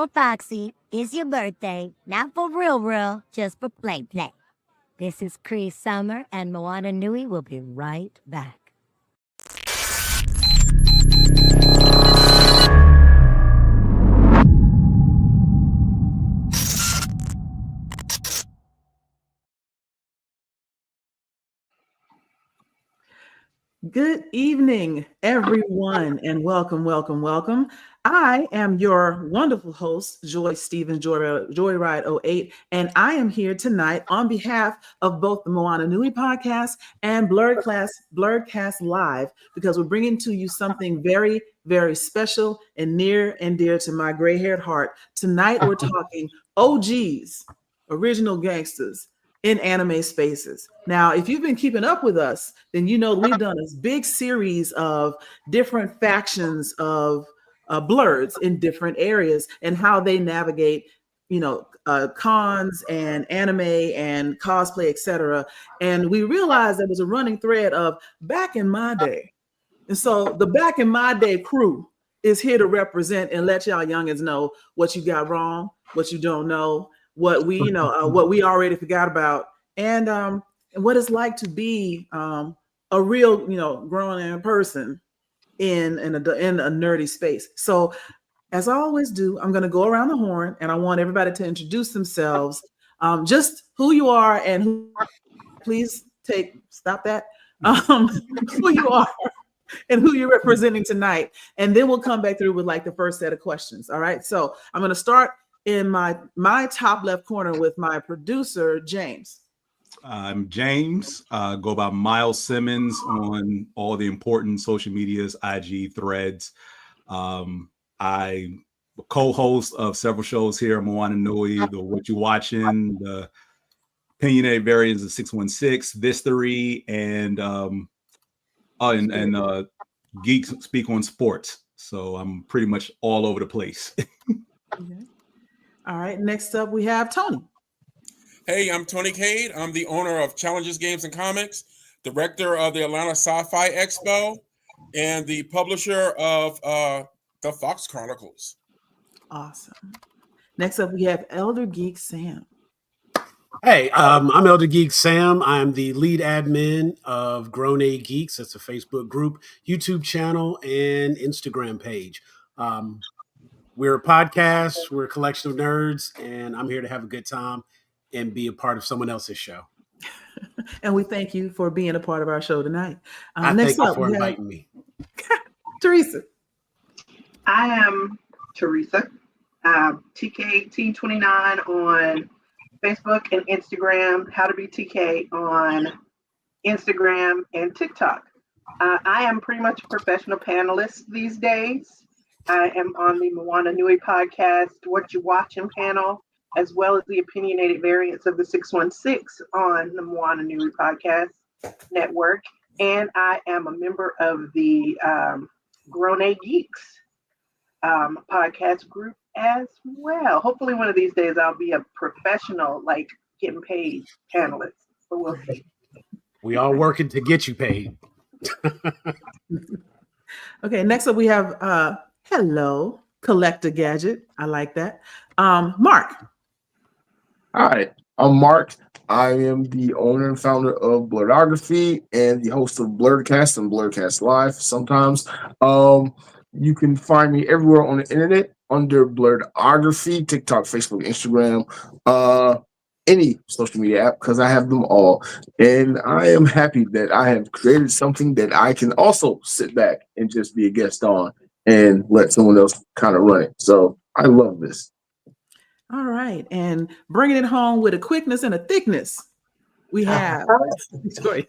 So, Foxy, it's your birthday. Not for real, just for play. This is Cree Summer, and Moana Nui will be right back. Good evening, everyone, and welcome. I am your wonderful host, Joy Stevens, Joyride 08, and I am here tonight on behalf of both the Moana Nui podcast and Blerdkast Live, because we're bringing to you something very, very special and near and dear to my gray-haired heart. Tonight, we're talking OGs, original gangsters, in anime spaces. Now, if you've been keeping up with us, then you know we've done this big series of different factions of Blerds in different areas and how they navigate, cons and anime and cosplay, etc. And we realized there was a running thread of back in my day. And so the back in my day crew is here to represent and let y'all youngins know what you got wrong, what you don't know, what we already forgot about, and what it's like to be a real grown person in a nerdy space. So as I always do, I'm going to go around the horn, and I want everybody to introduce themselves, just who you are, and please stop that, who you are and who you're representing tonight, and then we'll come back through with like the first set of questions. All right, so I'm going to start in my top left corner with my producer, James. I'm James. Go by Miles Simmons on all the important social medias, IG, Threads. I'm a co-host of several shows here at Moana Nui, the What You Watching, the Opinionated Variants of 616, Vistery, and Geeks Speak on Sports. So I'm pretty much all over the place. Okay. All right, next up we have Tony. Hey, I'm Tony Cade. I'm the owner of Challenges Games and Comics, director of the Atlanta Sci-Fi Expo, and the publisher of the Fox Chronicles. Awesome. Next up we have Elder Geek Sam. Hey, I'm Elder Geek Sam. I'm the lead admin of Grown A Geeks. That's a Facebook group, YouTube channel, and Instagram page. We're a podcast. We're a collection of nerds, and I'm here to have a good time and be a part of someone else's show. And we thank you for being a part of our show tonight. Thank you for inviting me. Teresa. I am Teresa, TKT29 on Facebook and Instagram, How to Be TK on Instagram and TikTok. I am pretty much a professional panelist these days. I am on the Moana Nui podcast, What You Watching panel, as well as the Opinionated Variants of the 616 on the Moana Nui podcast network. And I am a member of the Grown A Geeks podcast group as well. Hopefully one of these days I'll be a professional, like getting paid panelist, but we'll see. We all working to get you paid. Okay, next up we have hello, Collector Gadget. I like that. Mark. Hi, I'm Mark. I am the owner and founder of Blerdography and the host of Blerdkast and Blerdkast Live sometimes. You can find me everywhere on the internet under Blerdography, TikTok, Facebook, Instagram, any social media app, because I have them all. And I am happy that I have created something that I can also sit back and just be a guest on and let someone else kind of run it. So I love this. All right. And bringing it home with a quickness and a thickness, we have Hey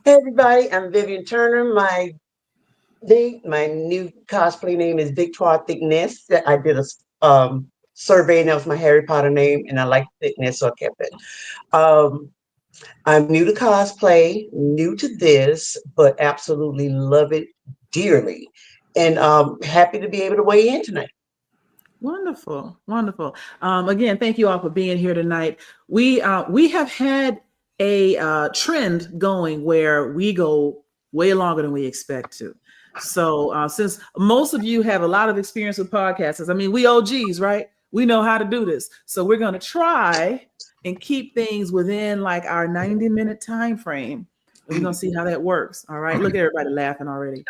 everybody, I'm Vivian Turner. My new cosplay name is Victoire Thickness. I did a survey and that was my Harry Potter name, and I like thickness, so I kept it. I'm new to cosplay, new to this, but absolutely love it dearly, and happy to be able to weigh in tonight. Wonderful. Again, thank you all for being here tonight. We have had a trend going where we go way longer than we expect to. So since most of you have a lot of experience with podcasts, I mean, we OGs, right? We know how to do this. So we're going to try and keep things within like our 90-minute time frame. And we're going to see how that works. All right. Look at everybody laughing already.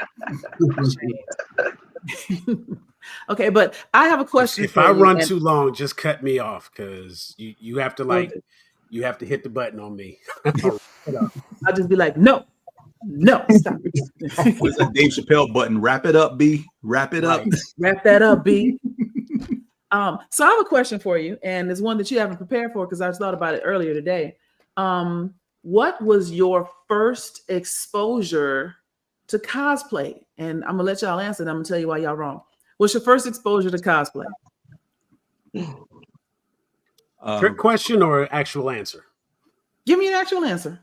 Okay, but I have a question. If I run too long, just cut me off because you have to you have to hit the button on me. I'll just be like, no, stop. What's that Dave Chappelle button? Wrap it up, B. Wrap it up. Wrap that up, B. So I have a question for you, and it's one that you haven't prepared for because I thought about it earlier today. What was your first exposure to cosplay? And I'm gonna let y'all answer, and I'm gonna tell you why y'all wrong. What's your first exposure to cosplay? Trick question or actual answer? Give me an actual answer.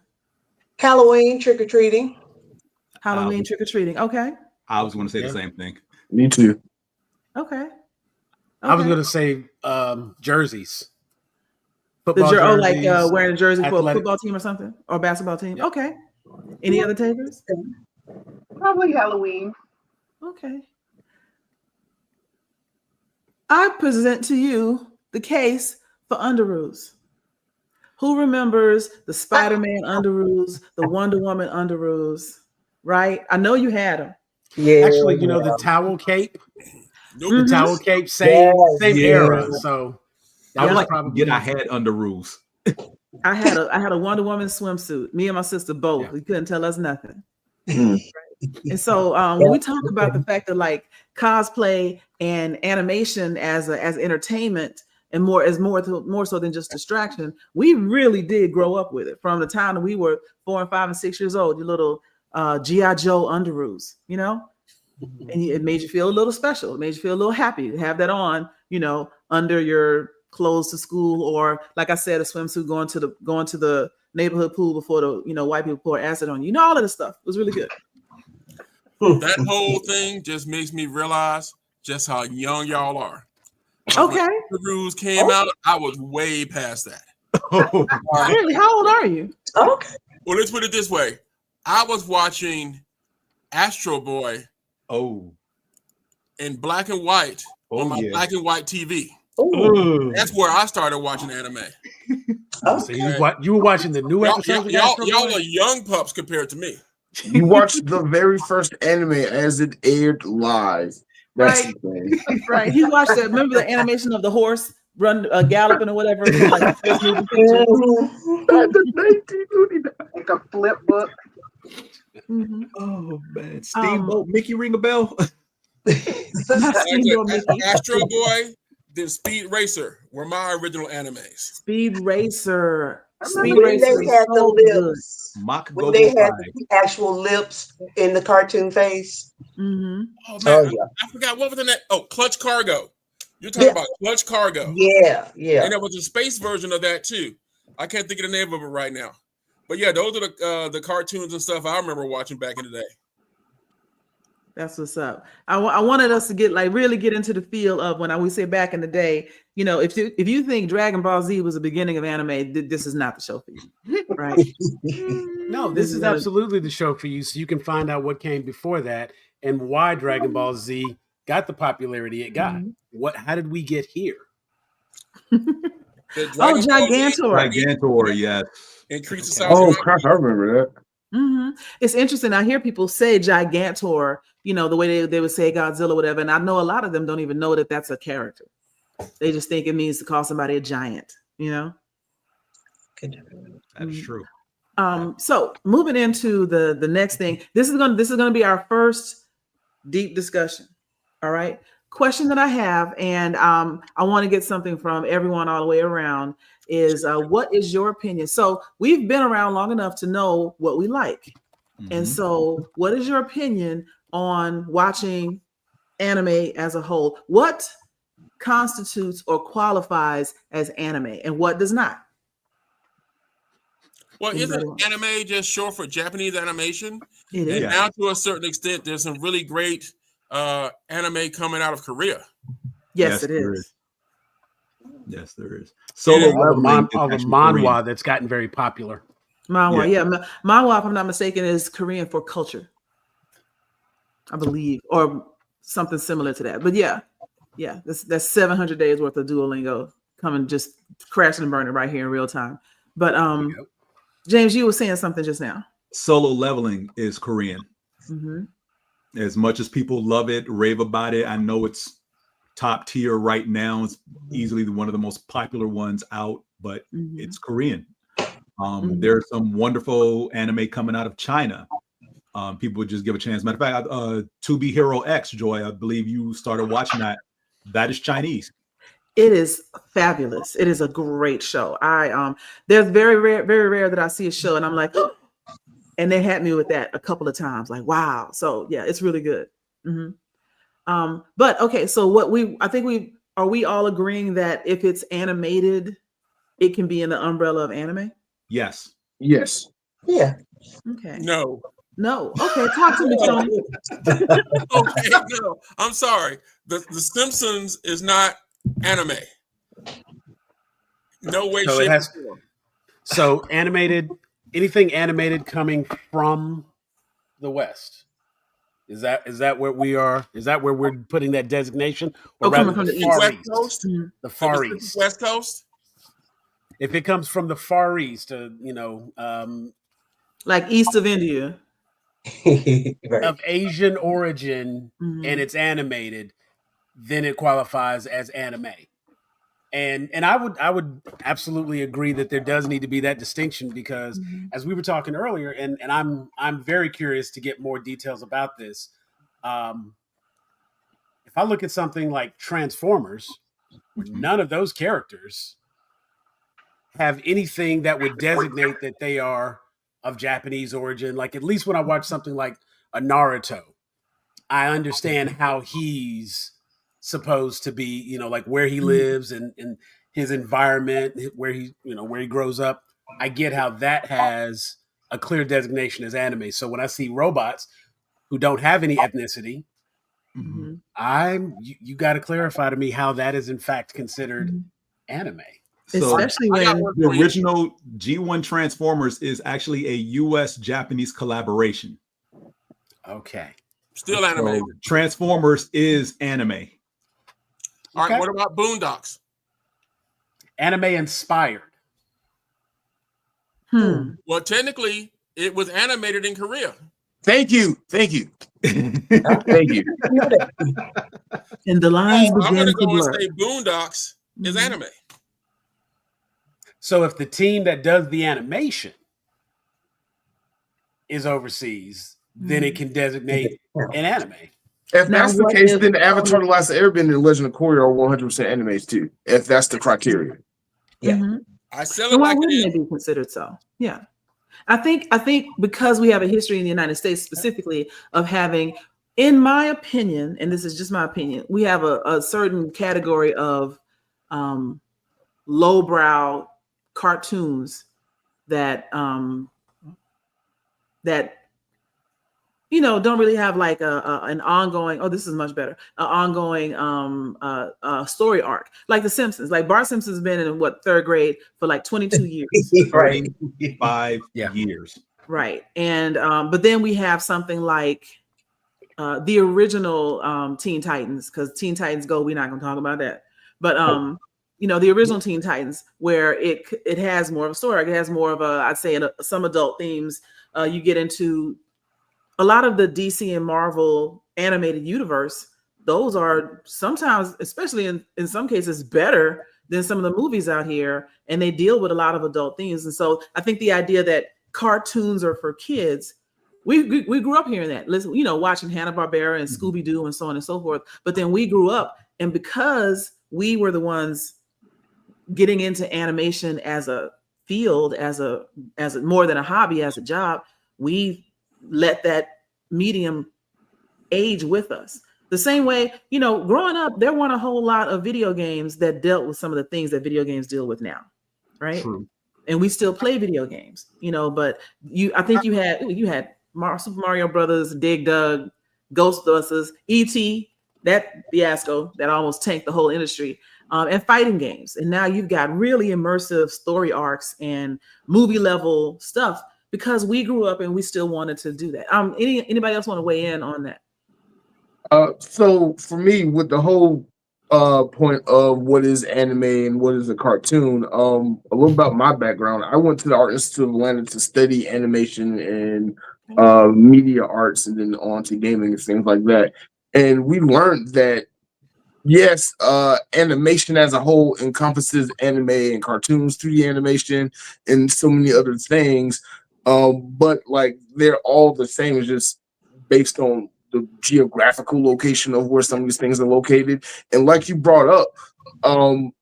Halloween trick-or-treating. Halloween trick-or-treating. Okay. I was going to say the same thing. Me too. Okay. I was going to say jerseys. Football jerseys, like wearing a jersey for a football team or something, or basketball team. Yep. Okay. Any other takers? Probably Halloween. Okay. I present to you the case for underoos. Who remembers the Spider-Man underoos, the Wonder Woman underoos, right? I know you had them. Yeah. Actually, you know, the towel cape. The towel cape, same era. So I would like to get I had underoos. I had a Wonder Woman swimsuit. Me and my sister both. Yeah. We couldn't tell us nothing. And so when we talk about the fact that like cosplay and animation as entertainment and more so than just distraction, we really did grow up with it from the time that we were 4 and 5 and 6 years old. Your little G.I. Joe underoos, you know, and it made you feel a little special. It made you feel a little happy to have that on, you know, under your clothes to school, or like I said, a swimsuit going to the neighborhood pool before the white people pour acid on you. You know, all of this stuff. It was really good. That whole thing just makes me realize just how young y'all are. Okay. When the rules came out, I was way past that. Really? How old are you? Okay. Well, let's put it this way. I was watching Astro Boy in black and white on my black and white TV. That's where I started watching anime. So you were watching the new episodes? Y'all are young pups compared to me. You watched the very first anime as it aired live. That's right. the thing. Right. He watched that. Remember the animation of the horse galloping or whatever? Like a flip book. Mm-hmm. Oh man, Steamboat Mickey ring a bell? Astro Boy, then Speed Racer were my original animes. Speed Racer. Speed Racer they had so the lips. When they had the actual lips in the cartoon face. Mm-hmm. Oh man, I forgot what was the name. Oh, Clutch Cargo. You're talking about Clutch Cargo. Yeah. And there was a space version of that too. I can't think of the name of it right now. But yeah, those are the cartoons and stuff I remember watching back in the day. That's what's up. I wanted us to really get into the feel of when we say back in the day. You know, if you think Dragon Ball Z was the beginning of anime, this is not the show for you, right? No, this is absolutely the show for you, so you can find out what came before that and why Dragon Ball Z got the popularity it got. How did we get here? Gigantor, yes. Increase the size. Oh crap, I remember that. Mm-hmm. It's interesting. I hear people say Gigantor, you know, the way they would say Godzilla, whatever. And I know a lot of them don't even know that that's a character. They just think it means to call somebody a giant, you know? That's true. So moving into the next thing, this is gonna be our first deep discussion. All right. Question that I have, and I want to get something from everyone all the way around, is what is your opinion? So we've been around long enough to know what we like. And so what is your opinion on watching anime as a whole? What constitutes or qualifies as anime and what does not? Well, isn't anime just short for Japanese animation? It is. And now to a certain extent, there's some really great anime coming out of Korea. Yes, it is. Yes, there is. Solo leveling of a manhwa that's gotten very popular. Manhwa, yeah. Manhwa, if I'm not mistaken, is Korean for culture, I believe, or something similar to that. But yeah. Yeah, that's 700 days worth of Duolingo coming, just crashing and burning right here in real time. But James, you were saying something just now. Solo leveling is Korean. Mm-hmm. As much as people love it, rave about it, I know it's top tier right now. It's easily one of the most popular ones out, but it's Korean. There's some wonderful anime coming out of China. People would just give a chance. Matter of fact, To Be Hero X, Joy, I believe you started watching that. That is Chinese. It is fabulous. It is a great show. There's very rare that I see a show and I'm like, oh, and they had me with that a couple of times. Like, wow. So yeah, it's really good. But okay, so are we all agreeing that if it's animated, it can be in the umbrella of anime? Yes. Yes. Yeah. Okay. No. Okay, talk to me, Tony. Okay, no. I'm sorry. The Simpsons is not anime. No way, So shape, it has. or form. So animated, anything animated coming from the West. Is that where we are? Is that where we're putting that designation? Or coming rather from the the Far West East? Coast? The Far Pacific East. West Coast? If it comes from the Far East, Like east of India. Right. of Asian origin, and it's animated, then it qualifies as anime. And I would absolutely agree that there does need to be that distinction, because as we were talking earlier, and I'm very curious to get more details about this. If I look at something like Transformers, where none of those characters have anything that would designate that they are of Japanese origin, like at least when I watch something like a Naruto, I understand how he's supposed to be, like where he lives and his environment, where he grows up. I get how that has a clear designation as anime. So when I see robots who don't have any ethnicity, you got to clarify to me how that is in fact considered anime. So especially when the original G1 Transformers is actually a US-Japanese collaboration. Okay. Still anime. So Transformers is anime. All right, what about Boondocks? Anime inspired. Well, technically, it was animated in Korea. Thank you. Thank you. Thank you. And the lines I'm going begin to to go blur. and say Boondocks is anime. So if the team that does the animation is overseas, then it can designate an anime. If Now, that's the what case, if- then Avatar: The Last Airbender and Legend of Korra are 100% animes too. If that's the criteria. Yeah. I sell it And why like it wouldn't is. they be considered so? Yeah. I think because we have a history in the United States specifically of having, in my opinion, and this is just my opinion, we have a certain category of lowbrow cartoons that don't really have like an ongoing, oh, this is much better, an ongoing story arc, like The Simpsons. Like Bart Simpson's been in third grade for like 22 years. Right. 35 years. Right. And but then we have something like the original Teen Titans, because Teen Titans Go, we're not going to talk about that. But the original Teen Titans, where it has more of a story. It has more of I'd say some adult themes. You get into a lot of the DC and Marvel animated universe. Those are sometimes, especially in some cases, better than some of the movies out here, and they deal with a lot of adult themes. And so I think the idea that cartoons are for kids, we grew up hearing that. Listen, watching Hanna-Barbera and Scooby-Doo and so on and so forth. But then we grew up, and because we were the ones getting into animation as a field, as a more than a hobby, as a job, we let that medium age with us. The same way, growing up, there weren't a whole lot of video games that dealt with some of the things that video games deal with now, right? True. And we still play video games, but I think you had Super Mario Brothers, Dig Dug, Ghostbusters, E.T., that fiasco that almost tanked the whole industry, and fighting games. And now you've got really immersive story arcs and movie level stuff, because we grew up and we still wanted to do that. Anybody else want to weigh in on that? So for me, with the whole point of what is anime and what is a cartoon. A little about my background. I went to the Art Institute of Atlanta to study animation and media arts, and then on to gaming and things like that. And we learned that yes, animation as a whole encompasses anime and cartoons, 3D animation, and so many other things. But like they're all the same. It's just based on the geographical location of where some of these things are located. And like you brought up, um,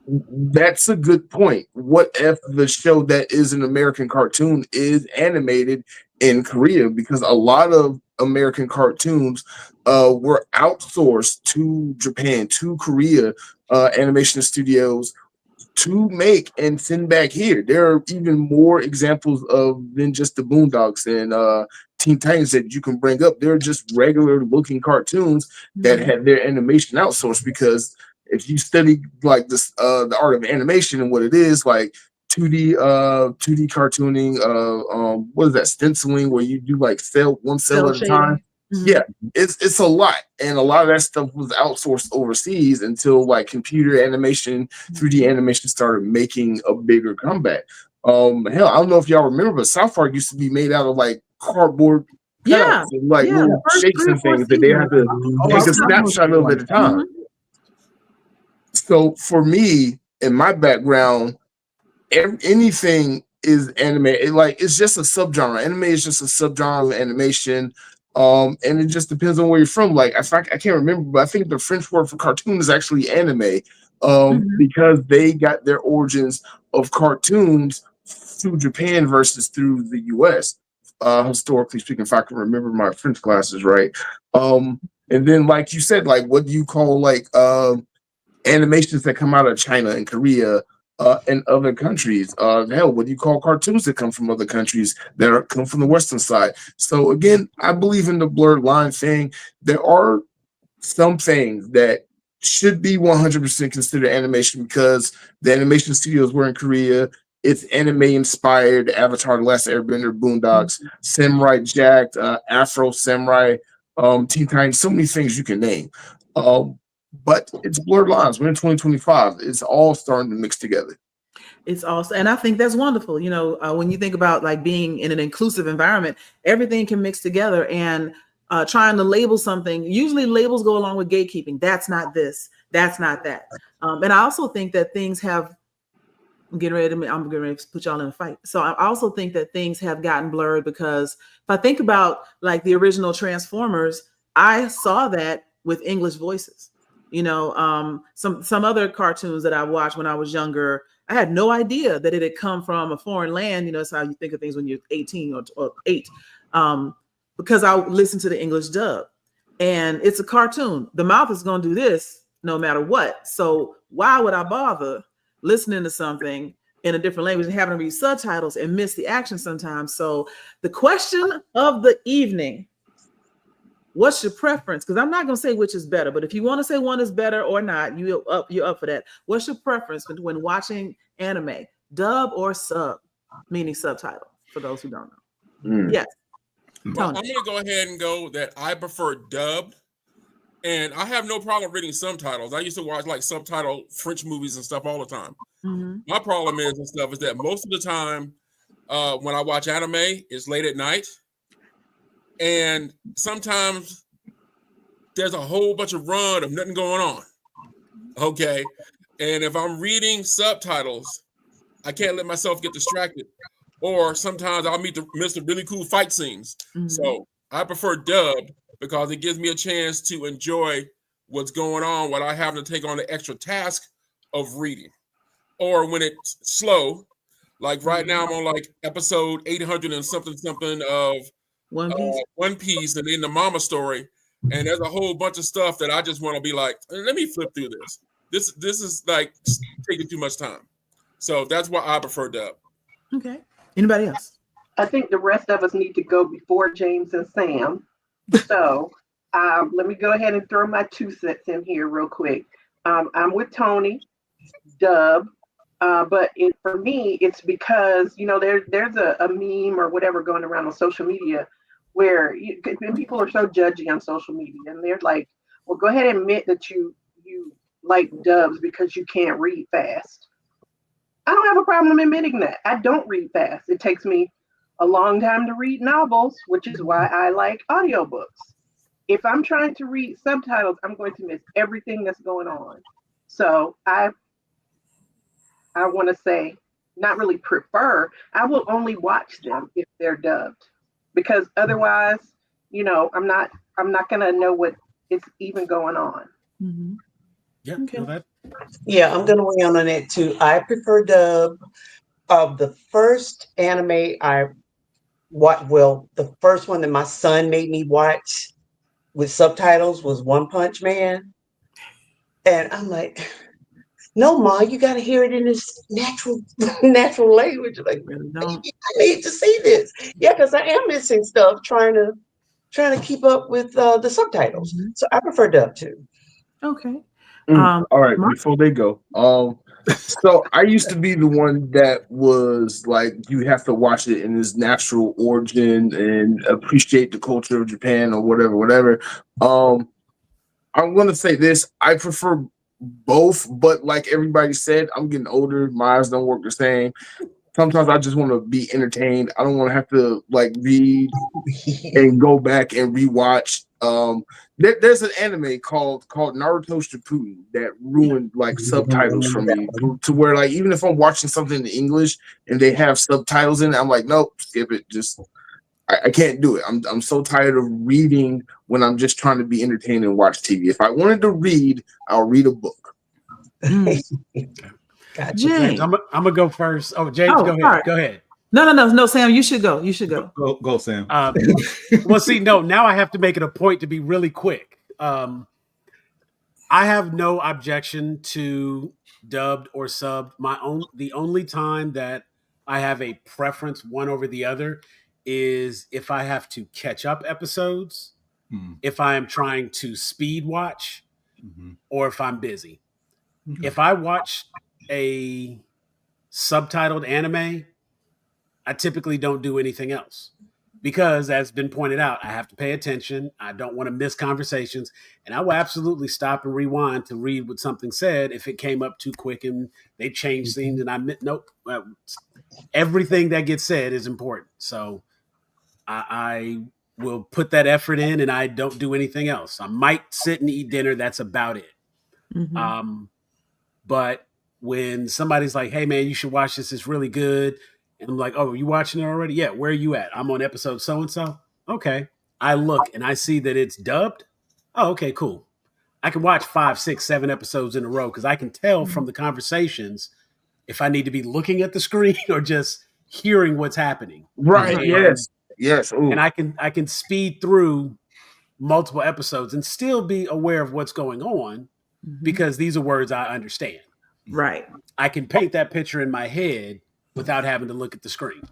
that's a good point. What if the show that is an American cartoon is animated in Korea? Because a lot of American cartoons were outsourced to Japan, to Korea animation studios to make and send back here. There are even more examples of than just the Boondocks and Teen Titans that you can bring up. They're just regular looking cartoons that had their animation outsourced, because if you study like this the art of animation and what it is, like 2D cartooning, what is that, stenciling, where you do like one cell Cell at a time. shading. Yeah, it's a lot, and a lot of that stuff was outsourced overseas until like computer animation, 3D animation started making a bigger comeback. Hell, I don't know if y'all remember, but South Park used to be made out of like cardboard Yeah. cutouts and like Yeah. little The first shapes 3 or and 4 things that they had to seasons. take a snapshot of at a time. So for me, in my background, anything is anime. It's just a subgenre. Anime is just a subgenre of animation. And it just depends on where you're from. Like I can't remember, but I think the French word for cartoon is actually anime. Because they got their origins of cartoons through Japan versus through the US. Historically speaking, if I can remember my French classes right. And then like you said, like what do you call like animations that come out of China and Korea and other countries? Hell, what do you call cartoons that come from other countries that come from the Western side? So again, I believe in the blurred line thing. There are some things that should be 100% considered animation because the animation studios were in Korea. It's anime inspired. Avatar: The Last Airbender, Boondocks, Samurai Jack, Afro Samurai, Teen Titans, so many things you can name. But it's blurred lines. We're in 2025. It's all starting to mix together. It's also, and I think that's wonderful. You know, when you think about like being in an inclusive environment, everything can mix together. And trying to label something, usually labels go along with gatekeeping. That's not this. That's not that. And I also think that things have. I'm getting ready to put y'all in a fight. So I also think that things have gotten blurred because if I think about like the original Transformers, I saw that with English voices. You know, some other cartoons that I watched when I was younger, I had no idea that it had come from a foreign land. You know, that's how you think of things when you're 18 or 8, because I listened to the English dub. And it's a cartoon. The mouth is going to do this no matter what. So why would I bother listening to something in a different language and having to read subtitles and miss the action sometimes? So the question of the evening, what's your preference? Because I'm not going to say which is better, but if you want to say one is better or not, you're up for that. What's your preference when watching anime, dub or sub, meaning subtitle, for those who don't know? Yes. Well, I'm going to go ahead and go that I prefer dubbed, and I have no problem reading subtitles. I used to watch like subtitle French movies and stuff all the time. My problem is that most of the time when I watch anime, it's late at night. And sometimes there's a whole bunch of run of nothing going on. Okay. And if I'm reading subtitles, I can't let myself get distracted. Or sometimes I'll miss the really cool fight scenes. So I prefer dubbed because it gives me a chance to enjoy what's going on without having to take on the extra task of reading. Or when it's slow, like right now I'm on like episode 800 and something of One Piece and then the Mama story, and there's a whole bunch of stuff that I just want to be like, let me flip through this. This is like taking too much time. So that's why I prefer dub. Okay. Anybody else? I think the rest of us need to go before James and Sam. So let me go ahead and throw my 2 cents in here real quick. I'm with Tony, dub. But for me, it's because, you know, there's a meme or whatever going around on social media where people are so judgy on social media, and they're like, well, go ahead and admit that you you like dubs because you can't read fast. I don't have a problem admitting that. I don't read fast. It takes me a long time to read novels, which is why I like audiobooks. If I'm trying to read subtitles, I'm going to miss everything that's going on. So I want to say, not really prefer. I will only watch them if they're dubbed, because otherwise, I'm not gonna know what is even going on. Mm-hmm. Yeah, Okay. that. Yeah, I'm gonna weigh in on that too. I prefer dub. Of the first anime I watched, well, the first one that my son made me watch with subtitles was One Punch Man. And I'm like, no, Ma, you got to hear it in this natural, natural language. Like, Really don't. I need to see this. Yeah, because I am missing stuff trying to keep up with the subtitles. Mhm. So I prefer dub too. Okay. All right, Mark? before they go, so I used to be the one that was like, you have to watch it in its natural origin and appreciate the culture of Japan or whatever. I'm gonna say this: I prefer both, but like everybody said, I'm getting older. My eyes don't work the same. Sometimes I just want to be entertained. I don't want to have to like read and go back and rewatch. There's an anime called Naruto Shippuden that ruined like subtitles for me to where like even if I'm watching something in English and they have subtitles in it, I'm like, nope, skip it. Just I can't do it. I'm so tired of reading when I'm just trying to be entertained and watch TV. If I wanted to read, I'll read a book. Gotcha. James. I'm gonna go first. Oh, James, go ahead. Sorry. Go ahead. No, Sam, you should go. You should go. Go, Sam. Well, see, no, now I have to make it a point to be really quick. I have no objection to dubbed or subbed. The only time that I have a preference one over the other is if I have to catch up episodes, if I am trying to speed watch, or if I'm busy. If I watch a subtitled anime, I typically don't do anything else because, as been pointed out, I have to pay attention. I don't want to miss conversations, and I will absolutely stop and rewind to read what something said if it came up too quick and they changed things. And nope. Everything that gets said is important, so I will put that effort in, and I don't do anything else. I might sit and eat dinner. That's about it. But when somebody's like, "Hey, man, you should watch this. It's really good." And I'm like, "Oh, are you watching it already?" "Yeah, where are you at?" "I'm on episode so-and-so." "Okay." I look and I see that it's dubbed. "Oh, okay, cool." I can watch 5, 6, 7 episodes in a row because I can tell from the conversations if I need to be looking at the screen or just hearing what's happening. Right. Yes. Ooh. And I can speed through multiple episodes and still be aware of what's going on because these are words I understand. Right. I can paint that picture in my head without having to look at the screen.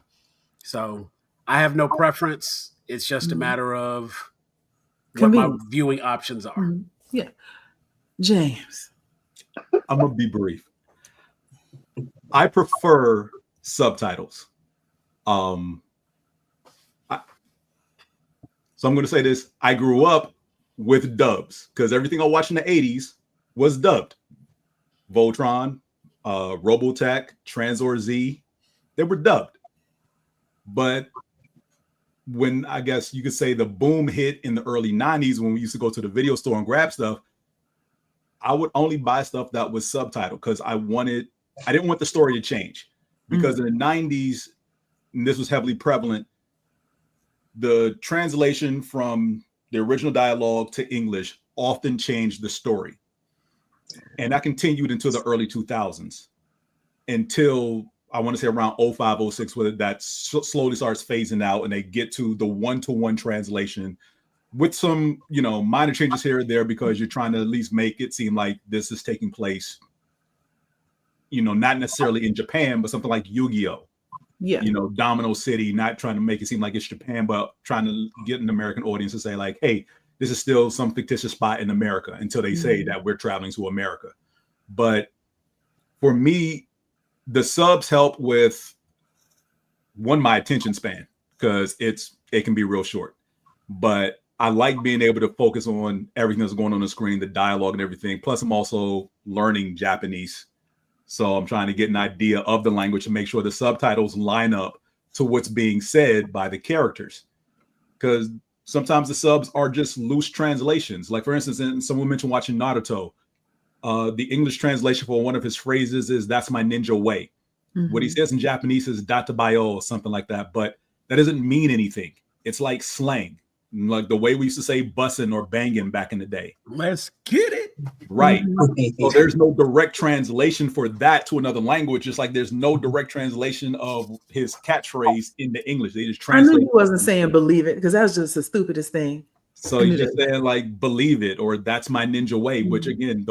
So I have no preference. It's just a matter of what my viewing options are. Yeah. James. I'm going to be brief. I prefer subtitles. So I'm going to say this. I grew up with dubs because everything I watched in the 80s was dubbed. Voltron, Robotech, Transor Z, they were dubbed. But when I guess you could say the boom hit in the early 90s when we used to go to the video store and grab stuff, I would only buy stuff that was subtitled because I didn't want the story to change. Because in the 90s, and this was heavily prevalent, the translation from the original dialogue to English often changed the story. And that continued into the early 2000s until I want to say around 05, 06, where that slowly starts phasing out and they get to the one-to-one translation with some, minor changes here or there because you're trying to at least make it seem like this is taking place, not necessarily in Japan, but something like Yu-Gi-Oh! Yeah. Domino City, not trying to make it seem like it's Japan, but trying to get an American audience to say like, hey, this is still some fictitious spot in America until they say that we're traveling to America. But for me, the subs help with my attention span because it can be real short. But I like being able to focus on everything that's going on the screen, the dialogue and everything. Plus, I'm also learning Japanese. So I'm trying to get an idea of the language and make sure the subtitles line up to what's being said by the characters. Because sometimes the subs are just loose translations. Like, for instance, someone mentioned watching Naruto. The English translation for one of his phrases is "That's my ninja way." Mm-hmm. What he says in Japanese is "databayo" or something like that, but that doesn't mean anything. It's like slang, like the way we used to say "bussin'" or "bangin'" back in the day. Let's get it. Right. So there's no direct translation for that to another language, just like there's no direct translation of his catchphrase into English. They just translate. I knew he wasn't saying "believe it" because that was just the stupidest thing. So he's just saying like "believe it" or "that's my ninja way," which again,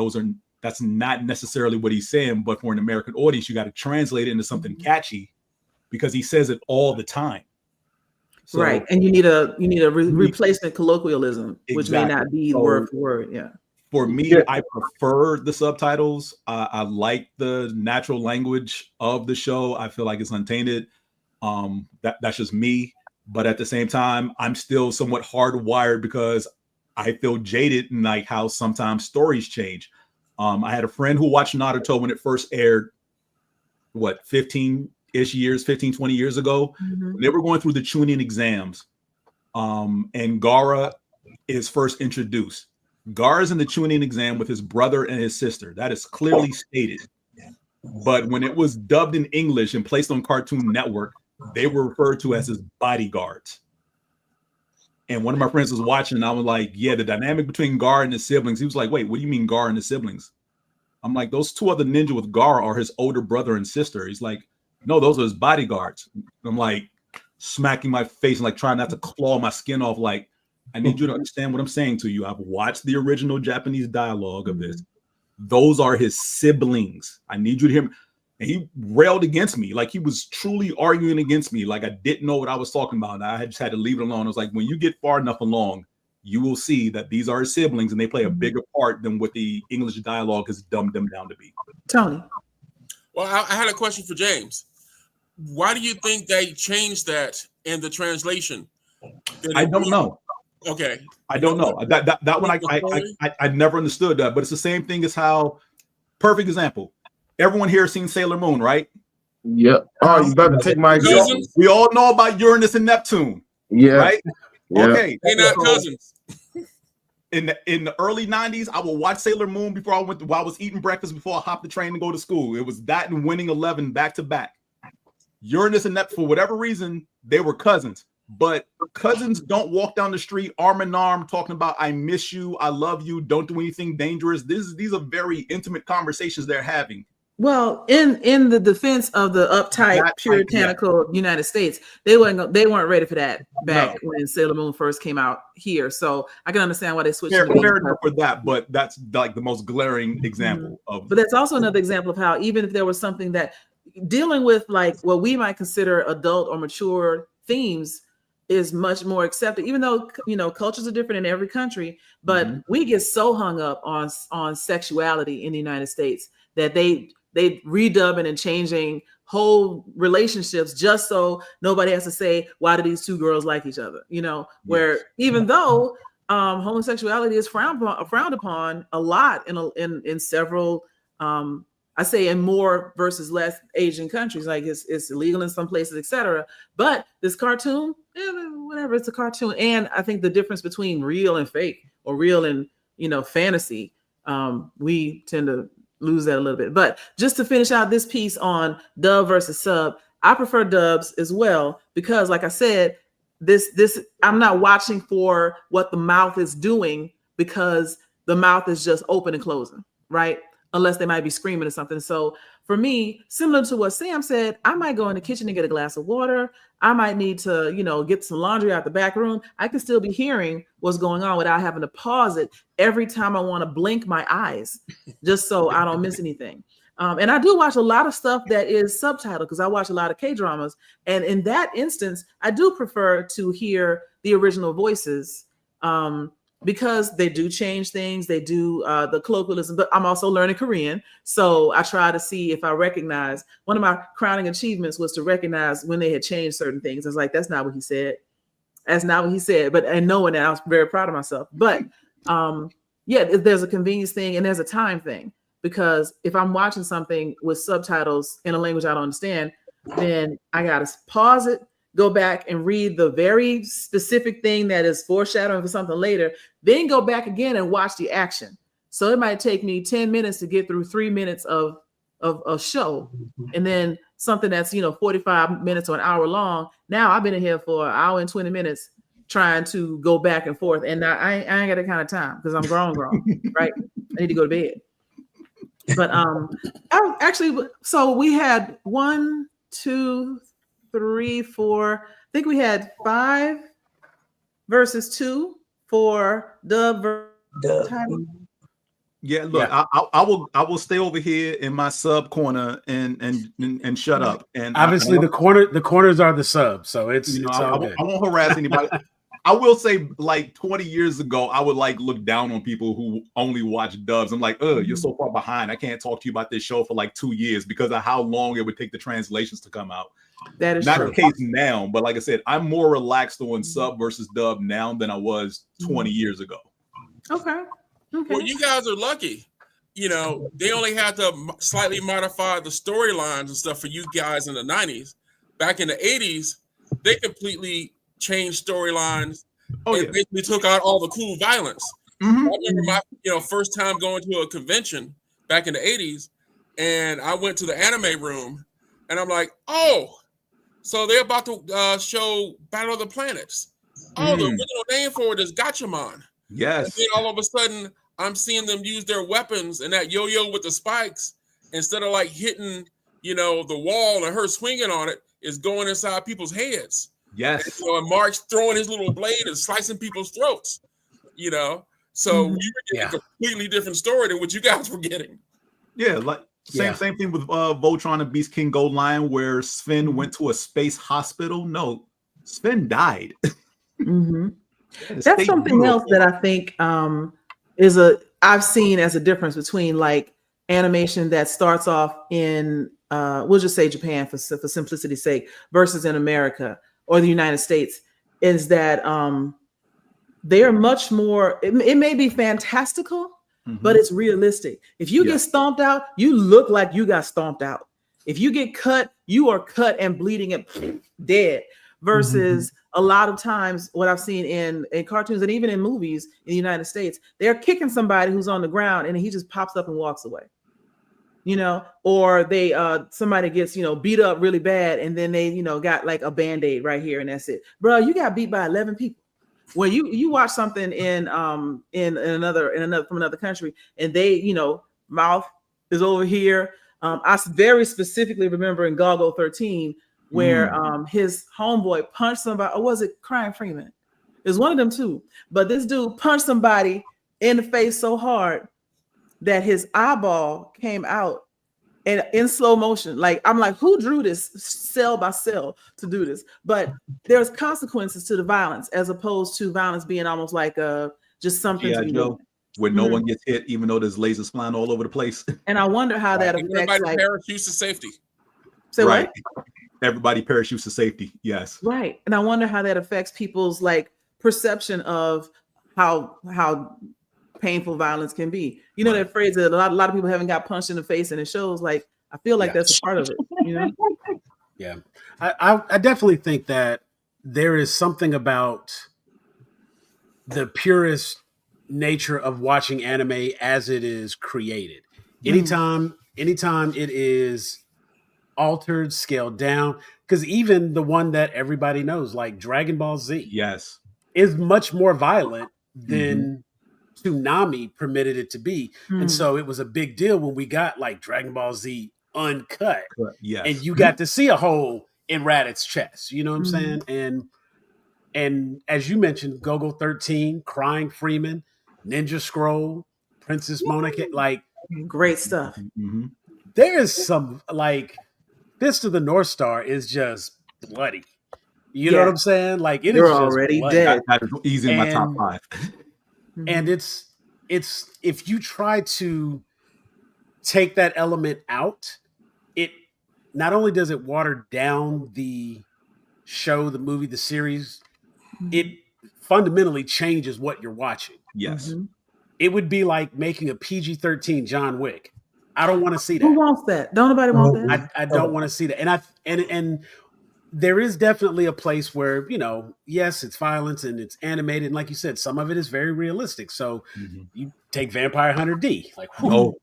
that's not necessarily what he's saying, but for an American audience, you got to translate it into something catchy because he says it all the time. So, right, and you need a replacement colloquialism, which may not be word for word. Yeah. For me, I prefer the subtitles. I like the natural language of the show. I feel like it's untainted. That's just me. But at the same time, I'm still somewhat hardwired because I feel jaded in like how sometimes stories change. I had a friend who watched Naruto when it first aired, 15, 20 years ago. Mm-hmm. They were going through the Chunin exams. And Gaara is first introduced. Gaara's in the Chunin exam with his brother and his sister. That is clearly stated. But when it was dubbed in English and placed on Cartoon Network, they were referred to as his bodyguards. And one of my friends was watching, and I was like, yeah, the dynamic between Gaara and his siblings. He was like, wait, what do you mean Gaara and his siblings? I'm like, those two other ninja with Gaara are his older brother and sister. He's like, no, those are his bodyguards. I'm like smacking my face and like trying not to claw my skin off. Like, I need you to understand what I'm saying to you. I've watched the original Japanese dialogue of this. Those are his siblings. I need you to hear me. And he railed against me. Like he was truly arguing against me. Like I didn't know what I was talking about. I just had to leave it alone. I was like, when you get far enough along, you will see that these are his siblings and they play a bigger part than what the English dialogue has dumbed them down to be. Tony. Well, I had a question for James. Why do you think they changed that in the translation? I don't know. Okay. I don't know. That one I never understood that, but it's the same thing as how, perfect example. Everyone here has seen Sailor Moon, right? Yep. Oh, you better take my example. We all know about Uranus and Neptune. Yeah. Right? Yeah. Okay. They're not cousins. In the early 90s, I would watch Sailor Moon while I was eating breakfast before I hopped the train to go to school. It was that and Winning 11 back to back. Uranus and Neptune, for whatever reason, they were cousins. But cousins don't walk down the street arm in arm talking about I miss you, I love you, don't do anything dangerous. These are very intimate conversations they're having. Well, in the defense of the uptight, puritanical United States, they weren't ready for that back when Sailor Moon first came out here. So I can understand why they switched. Fair enough for that, but that's like the most glaring example of. But that's also another example of how even if there was something that dealing with like what we might consider adult or mature themes is much more accepted, even though cultures are different in every country. But we get so hung up on sexuality in the United States that they redubbing and changing whole relationships just so nobody has to say, why do these two girls like each other? Where even though homosexuality is frowned upon a lot in several, I say in more versus less Asian countries, like it's illegal in some places, etc. But this cartoon, whatever, it's a cartoon. And I think the difference between real and fake or real and, fantasy, we tend to lose that a little bit. But just to finish out this piece on dub versus sub, I prefer dubs as well, because like I said, this I'm not watching for what the mouth is doing, because the mouth is just open and closing, right? Unless they might be screaming or something. So for me, similar to what Sam said, I might go in the kitchen and get a glass of water. I might need to, get some laundry out the back room. I can still be hearing what's going on without having to pause it every time I want to blink my eyes, just so I don't miss anything. And I do watch a lot of stuff that is subtitled because I watch a lot of K-dramas. And in that instance, I do prefer to hear the original voices, because they do change things. They do the colloquialism, but I'm also learning Korean. So I try to see if I recognize. One of my crowning achievements was to recognize when they had changed certain things. I was like, that's not what he said. That's not what he said. But and knowing that, I was very proud of myself. But yeah, there's a convenience thing and there's a time thing, because if I'm watching something with subtitles in a language I don't understand, then I gotta pause it, go back and read the very specific thing that is foreshadowing for something later, then go back again and watch the action. So it might take me 10 minutes to get through 3 minutes of a show, and then something that's 45 minutes or an hour long. Now I've been in here for an hour and 20 minutes trying to go back and forth, and I ain't got that kind of time because I'm grown, right? I need to go to bed. But so we had 1, 2, 3, 4. I think we had 5 versus 2 for dub. Yeah, look, yeah. I will stay over here in my sub corner and shut up. And obviously the corners are the sub, so it's all good. I won't harass anybody. I will say, like 20 years ago, I would like look down on people who only watch dubs. I'm like, you're so far behind. I can't talk to you about this show for like 2 years because of how long it would take the translations to come out. That is not true. the case now, but like I said, I'm more relaxed on sub versus dub now than I was 20 years ago. Okay. Well, you guys are lucky. They only had to slightly modify the storylines and stuff for you guys in the 90s. Back in the 80s, they completely changed storylines and basically took out all the cool violence. Mm-hmm. I remember my first time going to a convention back in the 80s, and I went to the anime room, and I'm like, oh, so they're about to show Battle of the Planets. Oh, the original name for it is Gatchaman. Yes. And then all of a sudden, I'm seeing them use their weapons and that yo-yo with the spikes, instead of like hitting, the wall and her swinging on it, is going inside people's heads. Yes. And Mark's throwing his little blade and slicing people's throats. So we were getting a completely different story than what you guys were getting. Yeah, like same thing with Voltron and Beast King Gold Lion, where Sven went to a space hospital. No, Sven died. Mm-hmm. That's something else that I think I've seen as a difference between like animation that starts off in we'll just say Japan for simplicity's sake versus in America or the United States, is that they're much more, it may be fantastical, but it's realistic. If you get stomped out, you look like you got stomped out. If you get cut, you are cut and bleeding and dead. Versus a lot of times what I've seen in cartoons and even in movies in the United States, they're kicking somebody who's on the ground and he just pops up and walks away. Or they somebody gets beat up really bad and then they got like a band-aid right here and that's it. Bro, you got beat by 11 people. When you watch something in another from another country and they mouth is over here. I very specifically remember in Goggle 13 where his homeboy punched somebody, or was it Crying Freeman? It was one of them too. But this dude punched somebody in the face so hard that his eyeball came out and in slow motion. Like, I'm like, who drew this cell by cell to do this? But there's consequences to the violence as opposed to violence being almost like just something to be doing. Where no one gets hit, even though there's lasers flying all over the place. And I wonder how that affects everybody parachutes to safety. Say right. What? Everybody parachutes to safety. Yes. Right. And I wonder how that affects people's like perception of how painful violence can be. That phrase that a lot of people haven't got punched in the face, and it shows like I feel like that's a part of it. Yeah. I definitely think that there is something about the purest nature of watching anime as it is created. Anytime it is altered, scaled down, because even the one that everybody knows, like Dragon Ball Z, is much more violent than Toonami permitted it to be. And so it was a big deal when we got like Dragon Ball Z uncut. And you got to see a hole in Raditz chest. You know what I'm saying? And as you mentioned, Gogol 13, Crying Freeman, Ninja Scroll, Princess Mononoke, like great stuff. There is some like Fist of the North Star is just bloody. You know what I'm saying? Like it is just already bloody. dead. That's easy in my top 5. And it's if you try to take that element out, it not only does it water down the show, the movie, the series it fundamentally changes what you're watching. Yes. Mm-hmm. It would be like making a PG-13 John Wick. I don't want to see that. Who wants that? Don't nobody want that. I don't want to see that. And there is definitely a place where, you know, yes, it's violence and it's animated. And like you said, some of it is very realistic. So you take Vampire Hunter D, like, whew,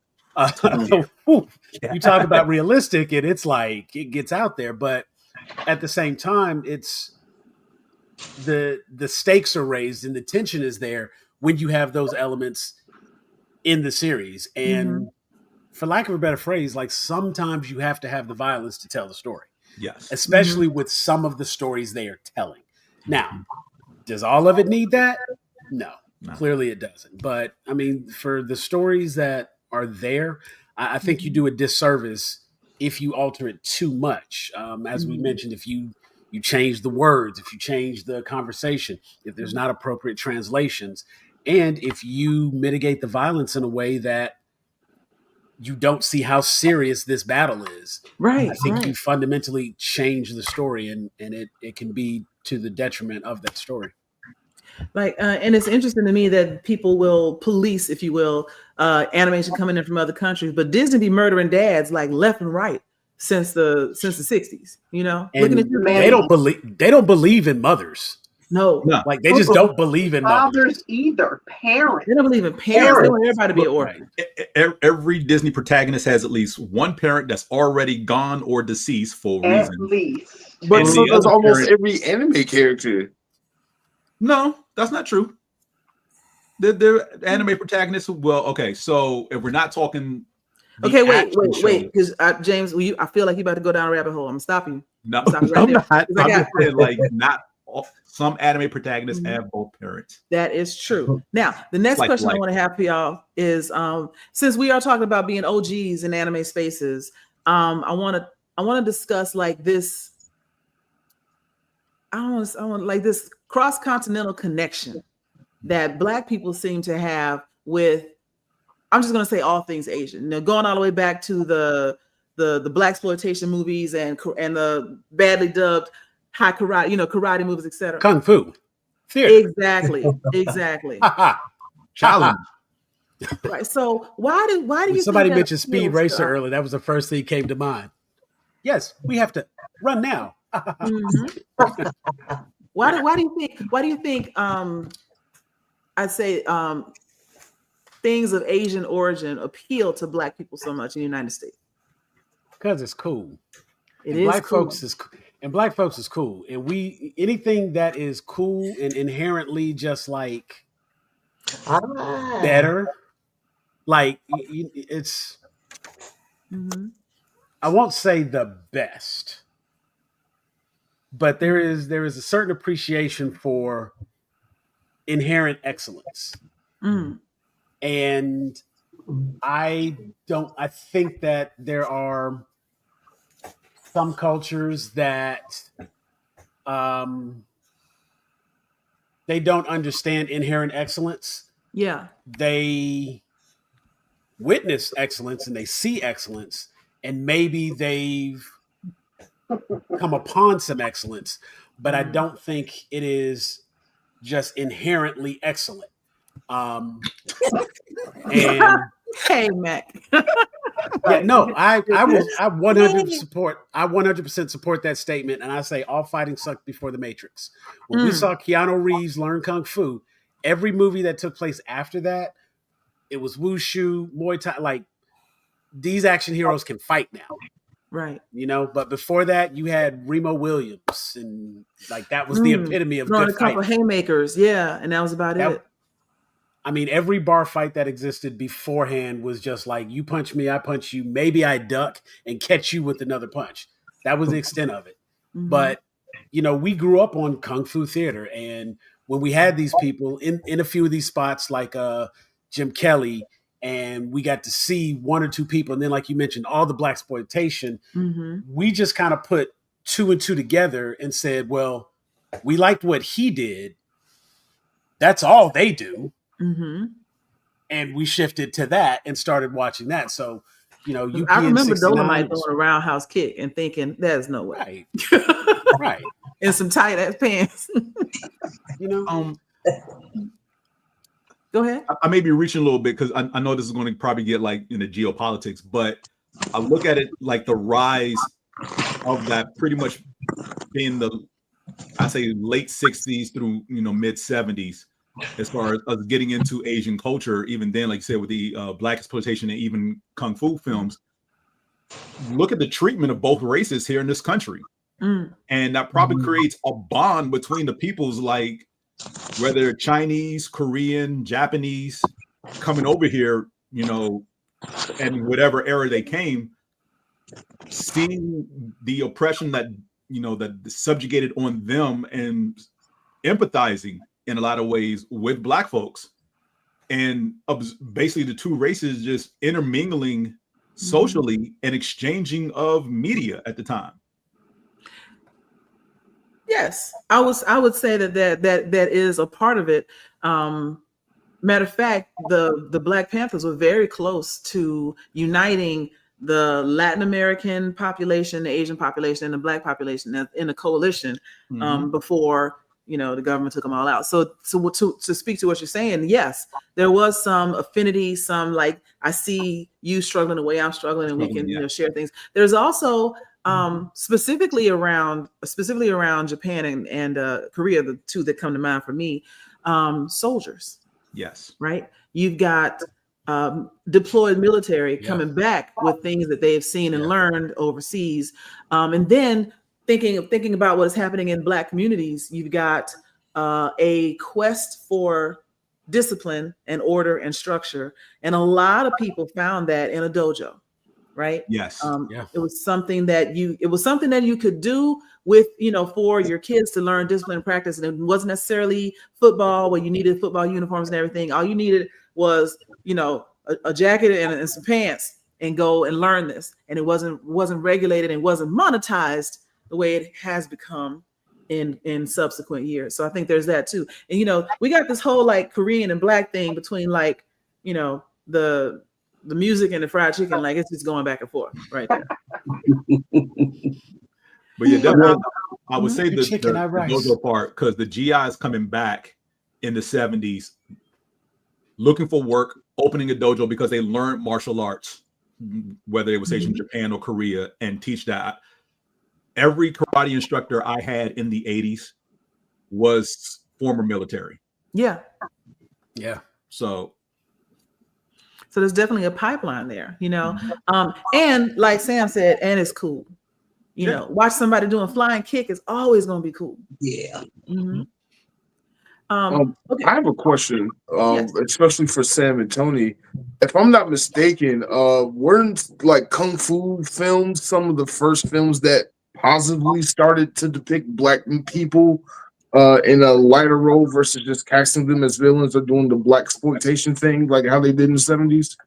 whew, you talk about realistic and it's like, it gets out there. But at the same time, it's the stakes are raised and the tension is there when you have those elements in the series. And for lack of a better phrase, like sometimes you have to have the violence to tell the story. Yes. Especially with some of the stories they are telling. Now, does all of it need that? No, clearly it doesn't. But I mean, for the stories that are there, I think you do a disservice if you alter it too much. As we mentioned, if you change the words, if you change the conversation, if there's not appropriate translations, and if you mitigate the violence in a way that you don't see how serious this battle is. Right. I think you fundamentally change the story and it can be to the detriment of that story. Like, and it's interesting to me that people will police, if you will, animation coming in from other countries, but Disney be murdering dads like left and right since the 60s, you know, and looking at your man. They don't believe in mothers. No. Like they just don't believe in fathers either. Parents. They don't believe in parents. They want everybody to be an orphan. Every Disney protagonist has at least one parent that's already gone or deceased for a reason. At least. But so does almost every anime character. No, that's not true. They're anime protagonists. Well, okay, so if we're not talking, okay, wait, because James, I feel like you about to go down a rabbit hole. I'm stopping you. No, I'm just saying, like, not some anime protagonists have both parents. That is true. Now, the next question I want to have for y'all is, since we are talking about being OGs in anime spaces, I want to discuss like this. I want like this cross-continental connection that Black people seem to have with. I'm just going to say all things Asian. Now, going all the way back to the blaxploitation movies and the badly dubbed high karate, karate movies, etc. Kung Fu theater. Exactly. Challenge. Right. So why do you? Somebody mentioned Speed Racer earlier. That was the first thing that came to mind. Yes, we have to run now. Why do you think? I'd say things of Asian origin appeal to Black people so much in the United States. Because it's cool. Black folks is cool. And anything that is cool and inherently just like better, like it's I won't say the best, but there is a certain appreciation for inherent excellence. And I think that there are some cultures that they don't understand inherent excellence. Yeah. They witness excellence and they see excellence, and maybe they've come upon some excellence, but I don't think it is just inherently excellent. And hey, Mac. Yeah, no, I 100% support that statement, and I say all fighting sucked before the Matrix. When we saw Keanu Reeves learn Kung Fu, every movie that took place after that, it was wushu, Muay Thai. Like, these action heroes can fight now, right? But before that, you had Remo Williams, and like that was the epitome of good a couple of haymakers, yeah, and that was about it. I mean, every bar fight that existed beforehand was just like, you punch me, I punch you. Maybe I duck and catch you with another punch. That was the extent of it. But, we grew up on Kung Fu theater. And when we had these people in a few of these spots, like Jim Kelly, and we got to see one or two people, and then, like you mentioned, all the blaxploitation, we just kind of put two and two together and said, well, we liked what he did. That's all they do. And we shifted to that and started watching that. So, I remember Dolomite throwing a roundhouse kick and thinking, there's no way. Right. in some tight ass pants. You know, Go ahead. I may be reaching a little bit because I know this is going to probably get like into geopolitics, but I look at it like the rise of that pretty much being I say late 60s through mid 70s, as far as us getting into Asian culture. Even then, like you said, with the black exploitation and even kung fu films, look at the treatment of both races here in this country, and that probably creates a bond between the peoples, like whether Chinese, Korean, Japanese, coming over here, and whatever era they came, seeing the oppression that that subjugated on them and empathizing in a lot of ways with Black folks, and basically the two races just intermingling socially and exchanging of media at the time. Yes, I would say that is a part of it. Matter of fact, the Black Panthers were very close to uniting the Latin American population, the Asian population, and the Black population in a coalition before the government took them all out. So to speak to what you're saying, yes, there was some affinity, some like I see you struggling the way I'm struggling, and we can share things. There's also specifically around Japan and Korea, the two that come to mind for me, soldiers. Yes. Right. You've got deployed military coming back with things that they've seen and learned overseas. And then thinking about what is happening in Black communities, you've got a quest for discipline and order and structure. And a lot of people found that in a dojo. Right. Yes. It was something that you could do with, for your kids to learn discipline and practice. And it wasn't necessarily football where you needed football uniforms and everything. All you needed was, a jacket and some pants, and go and learn this. And it wasn't regulated and wasn't monetized the way it has become in subsequent years. So I think there's that too. And, we got this whole like Korean and Black thing between like, the music and the fried chicken, like it's just going back and forth right there. But yeah, definitely, I would say the dojo part, because the GIs coming back in the 70s, looking for work, opening a dojo because they learned martial arts, whether it was Asian, Japan, or Korea, and teach that. Every karate instructor I had in the 80s was former military. Yeah. So there's definitely a pipeline there, and like Sam said, and it's cool. Watch somebody doing flying kick is always going to be cool. Yeah. Okay. I have a question, especially for Sam and Tony. If I'm not mistaken, weren't like kung fu films some of the first films that positively started to depict Black people in a lighter role versus just casting them as villains or doing the Black exploitation thing, like how they did in the 70s?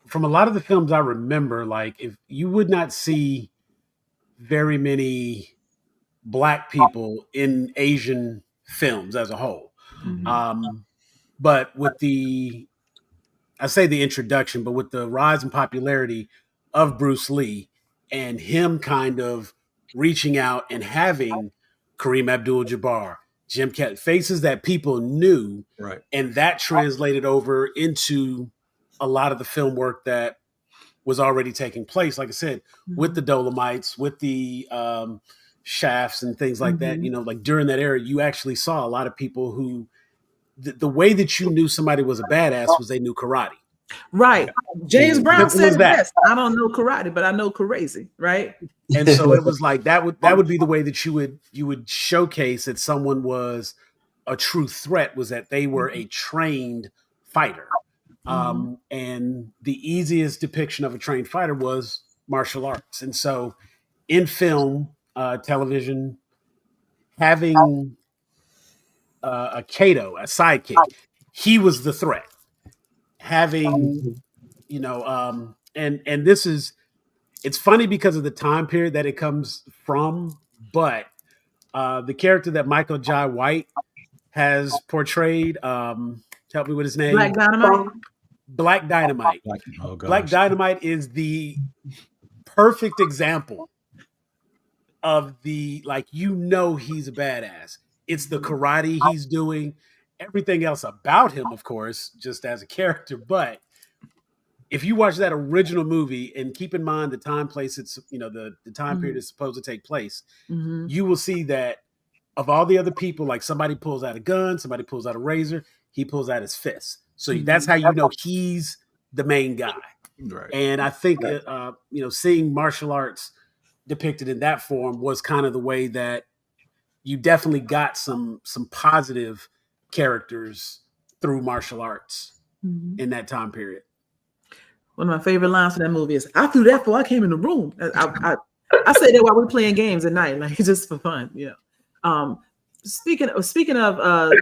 From a lot of the films I remember, like if you would not see very many Black people in Asian films as a whole. But with the introduction, but with the rise in popularity of Bruce Lee and him kind of reaching out and having Kareem Abdul-Jabbar, Jim Cat, faces that people knew, right, and that translated over into a lot of the film work that was already taking place. Like I said, with the Dolomites, with the Shafts and things like that, like during that era, you actually saw a lot of people who the way that you knew somebody was a badass was they knew karate. Right. James Brown said that. Best. I don't know karate, but I know crazy. Right. And so it was like that would be the way that you would showcase that someone was a true threat, was that they were a trained fighter. And the easiest depiction of a trained fighter was martial arts. And so in film, television, having a Kato, a sidekick, he was the threat. Having, and this is, it's funny because of the time period that it comes from, but the character that Michael Jai White has portrayed, help me with his name. Black Dynamite. Black Dynamite is the perfect example of the, like, he's a badass. It's the karate he's doing, everything else about him, of course, just as a character. But if you watch that original movie and keep in mind the time, place, it's, the time period is supposed to take place, you will see that of all the other people, like somebody pulls out a gun, somebody pulls out a razor, he pulls out his fist. So that's how you know he's the main guy. Right. And I think, seeing martial arts depicted in that form was kind of the way that you definitely got some positive characters through martial arts in that time period. One of my favorite lines from that movie is, "I threw that before I came in the room." I say that while we're playing games at night, like just for fun. Yeah. Speaking of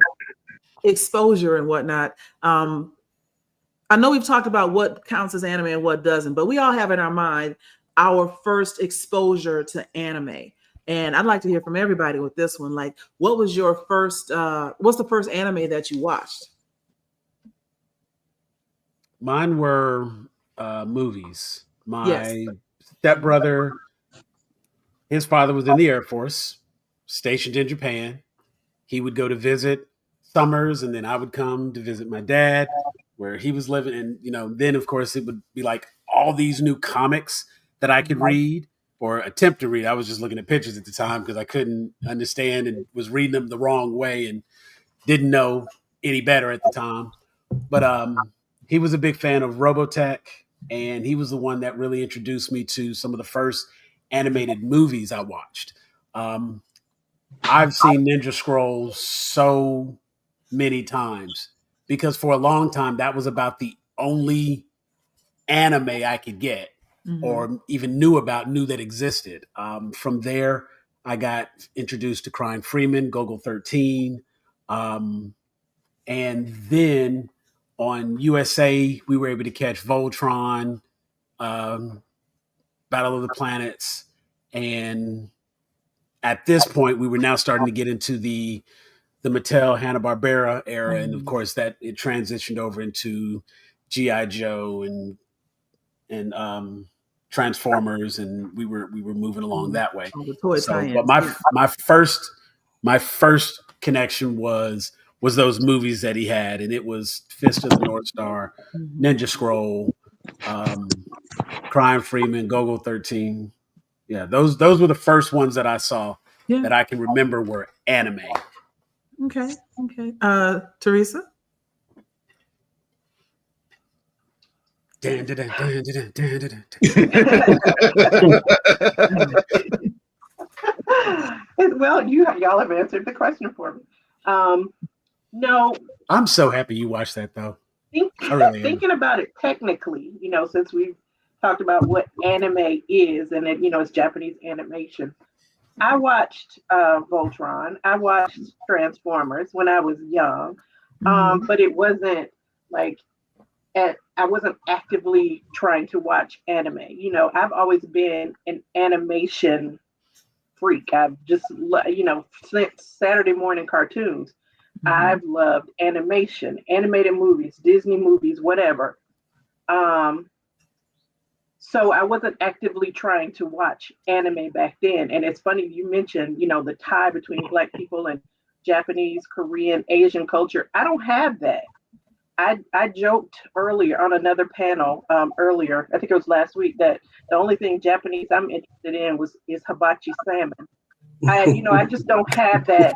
exposure and whatnot, I know we've talked about what counts as anime and what doesn't, but we all have in our mind our first exposure to anime. And I'd like to hear from everybody with this one. Like, what was your first, what's the first anime that you watched? Mine were movies. My stepbrother, his father was in the Air Force, stationed in Japan. He would go to visit summers, and then I would come to visit my dad where he was living. And, then of course it would be like all these new comics that I could read or attempt to read. I was just looking at pictures at the time because I couldn't understand and was reading them the wrong way and didn't know any better at the time. But he was a big fan of Robotech, and he was the one that really introduced me to some of the first animated movies I watched. I've seen Ninja Scrolls so many times because for a long time that was about the only anime I could get or even knew that existed. From there, I got introduced to Crying Freeman, Gogol 13. And then on USA, we were able to catch Voltron, Battle of the Planets. And at this point, we were now starting to get into the Mattel Hanna-Barbera era. And of course, that it transitioned over into G.I. Joe and Transformers, and we were moving along that way. But my first connection was those movies that he had, and it was Fist of the North Star, Ninja Scroll, Crying Freeman, Gogol 13. Yeah, those were the first ones that I saw that I can remember were anime. Okay. Teresa? Well, y'all have answered the question for me. No, I'm so happy you watched that though. Thinking about it technically, since we've talked about what anime is, and it, it's Japanese animation. I watched Voltron. I watched Transformers when I was young, but it wasn't like I wasn't actively trying to watch anime. I've always been an animation freak. I've just, since Saturday morning cartoons, I've loved animation, animated movies, Disney movies, whatever. So I wasn't actively trying to watch anime back then. And it's funny you mentioned, the tie between Black people and Japanese, Korean, Asian culture. I don't have that. I joked earlier on another panel earlier, I think it was last week, that the only thing Japanese I'm interested in is hibachi salmon. I just don't have that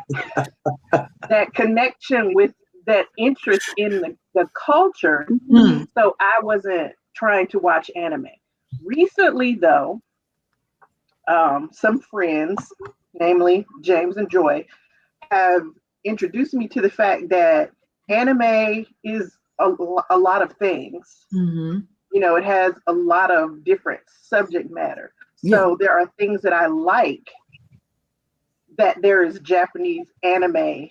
connection with that interest in the culture. So I wasn't trying to watch anime. Recently, though, some friends, namely James and Joy, have introduced me to the fact that anime is a lot of things. It has a lot of different subject matter. So there are things that I like that there is Japanese anime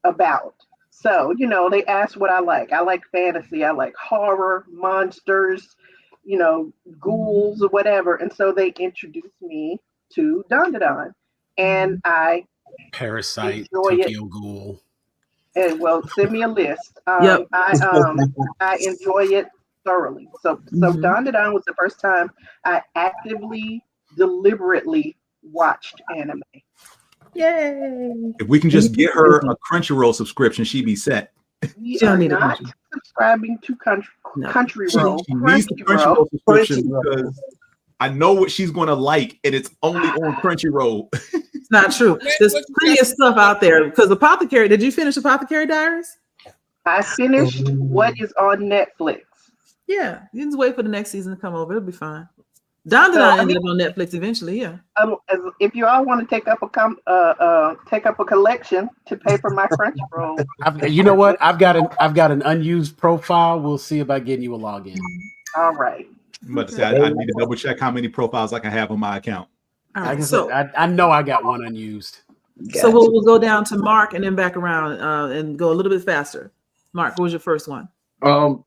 about. So, they asked what I like. I like fantasy. I like horror, monsters, ghouls or whatever. And so they introduced me to Dandadan. And I Parasite, Tokyo Ghoul. And send me a list. I enjoy it thoroughly. So Dandadan was the first time I actively, deliberately watched anime. Yay! If we can just get her a Crunchyroll subscription, she'd be set. We She don't are need a not Crunchyroll. subscribing to No. Crunchyroll. She needs the Crunchyroll. Crunchyroll subscription Crunchyroll. because I know what she's going to like, and it's only on Crunchyroll. It's not true. There's plenty of stuff out there. Because Apothecary, did you finish Apothecary Diaries? I finished what is on Netflix. Yeah, you can just wait for the next season to come over. It'll be fine. Don and I ended up on Netflix eventually. Yeah. If you all want to take up a collection to pay for my Crunchyroll, You know what? I've got an unused profile. We'll see about getting you a login. all right. I'm about to say I need to double check how many profiles I can have on my account. All Like right. I So, said, I know I got one unused. so we'll go down to Mark and then back around and go a little bit faster. Mark, what was your first one?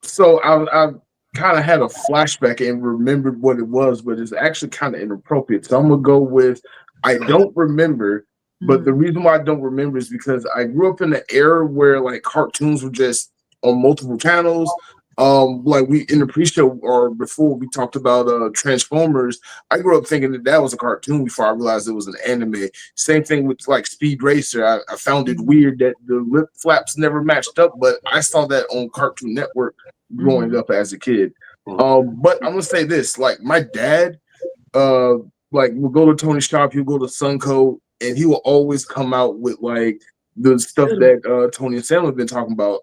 So I kind of had a flashback and remembered what it was, but it's actually kind of inappropriate. So I'm gonna go with I don't remember, but the reason why I don't remember is because I grew up in an era where like cartoons were just on multiple channels. Like we in the pre-show or before we talked about Transformers, I grew up thinking that was a cartoon before I realized it was an anime. Same thing with like Speed Racer. I found it weird that the lip flaps never matched up, but I saw that on Cartoon Network growing up as a kid. But I'm gonna say this: like my dad, like we'll go to Tony's shop, he'll go to Sunco, and he will always come out with like the stuff that Tony and Sam have been talking about,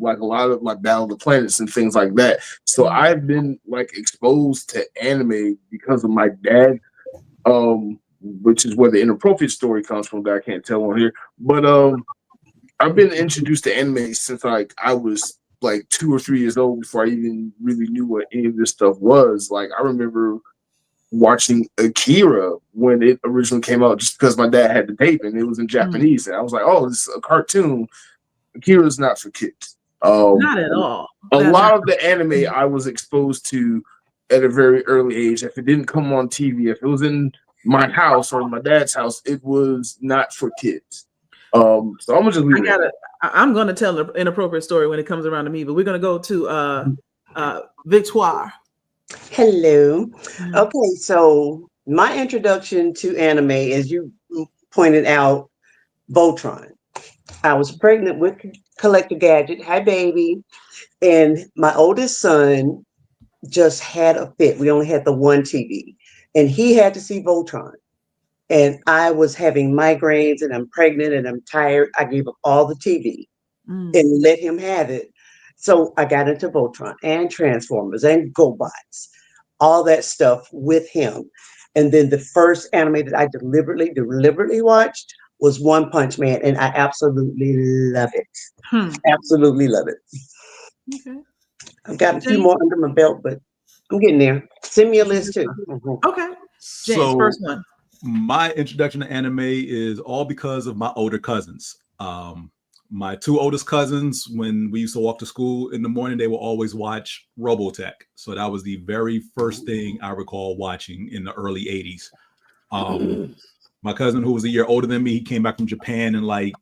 like a lot of like Battle of the Planets and things like that. So I've been like exposed to anime because of my dad, which is where the inappropriate story comes from that I can't tell on here. But I've been introduced to anime since like I was like 2 or 3 years old before I even really knew what any of this stuff was. Like I remember watching Akira when it originally came out just because my dad had the tape and it was in Japanese. And I was like, oh, this is a cartoon. Akira's not for kids. Not at all. A lot of the anime I was exposed to at a very early age. If it didn't come on TV, if it was in my house or my dad's house, it was not for kids. So I'm gonna just leave it. I'm gonna tell an inappropriate story when it comes around to me, but we're gonna go to Victoire. Hello. Okay, so my introduction to anime, as you pointed out, Voltron. I was pregnant with Collector Gadget. Hi, baby. And my oldest son just had a fit. We only had the one TV, and he had to see Voltron. And I was having migraines, and I'm pregnant, and I'm tired. I gave up all the TV and let him have it. So I got into Voltron and Transformers and GoBots, all that stuff with him. And then the first anime that I deliberately watched was One Punch Man, and I absolutely love it. Absolutely love it. Okay. I've got a few more under my belt, but I'm getting there. Send me a list too. Okay. James, So first one. my introduction to anime is all because of my older cousins. My 2 oldest cousins, when we used to walk to school in the morning, they will always watch Robotech. So that was the very first thing I recall watching in the early 80s. My cousin, who was a year older than me, he came back from Japan in like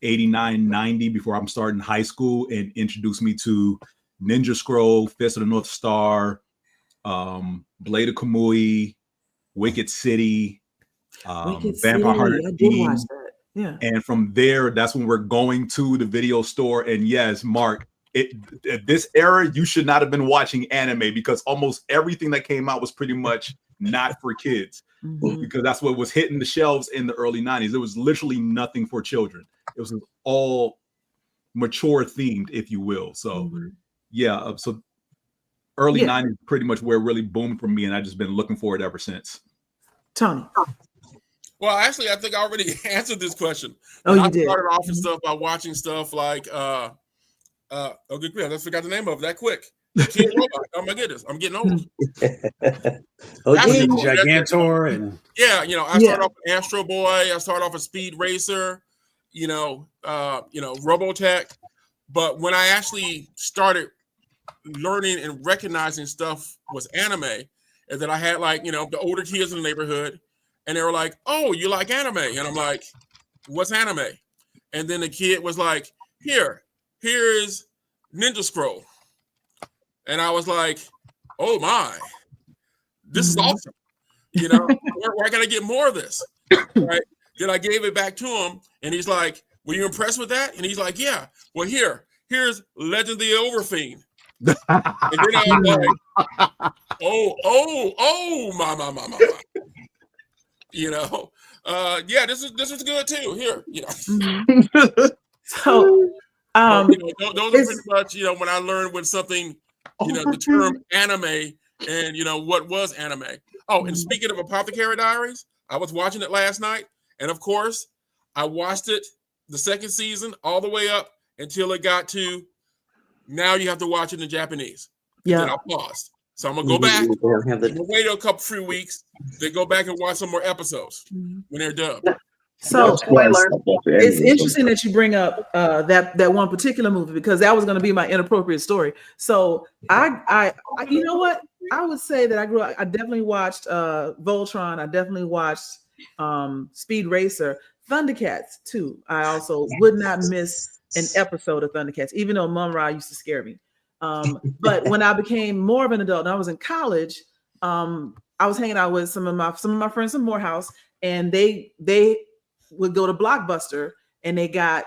89, 90 before I'm starting high school and introduced me to Ninja Scroll, Fist of the North Star, Blade of Kamui, Wicked City, Vampire Hunter. I did watch that. Yeah. And from there, that's when we're going to the video store. And yes, Mark, at this era, you should not have been watching anime because almost everything that came out was pretty much not for kids, because that's what was hitting the shelves in the early 90s. There was literally nothing for children. It was all mature themed, if you will. So yeah, so early 90s pretty much where it really boomed for me, and I've just been looking for it ever since. Tony. Well, actually, I think I already answered this question. Oh, you I did. started off with stuff by watching stuff like oh, good grief, I just forgot the name of it that quick. King Robot. Oh my goodness, I'm getting old. Gigantor and I started off with Astro Boy. I started off with Speed Racer. Robotech. But when I actually started learning and recognizing stuff was anime, and that I had like the older kids in the neighborhood, and they were like, "Oh, you like anime?" And I'm like, "What's anime?" And then the kid was like, "Here's Ninja Scroll," and I was like, "Oh my, this is awesome!" Where I gotta get more of this. Right? Then I gave it back to him, and he's like, "Were you impressed with that?" And he's like, "Yeah." Well, here's Legend of the Overfiend. And then I'm like, oh, my. You know, yeah, this is good too. Here, you know. Mm-hmm. So, those are pretty much, when I learned when something, the term anime and what was anime. Oh, and speaking of Apothecary Diaries, I was watching it last night, and of course, I watched it the second season all the way up until it got to now you have to watch it in Japanese. Yeah. Then I paused. So I'm gonna go back. I'm gonna wait a few weeks, then go back and watch some more episodes when they're done. So it's interesting that you bring up that one particular movie, because that was going to be my inappropriate story. So I you know what, I would say that I definitely watched Voltron. I definitely watched Speed Racer, Thundercats too. I also would not miss an episode of Thundercats, even though Mum Ra used to scare me. But when I became more of an adult and I was in college, I was hanging out with some of my friends in Morehouse, and they would go to Blockbuster, and they got,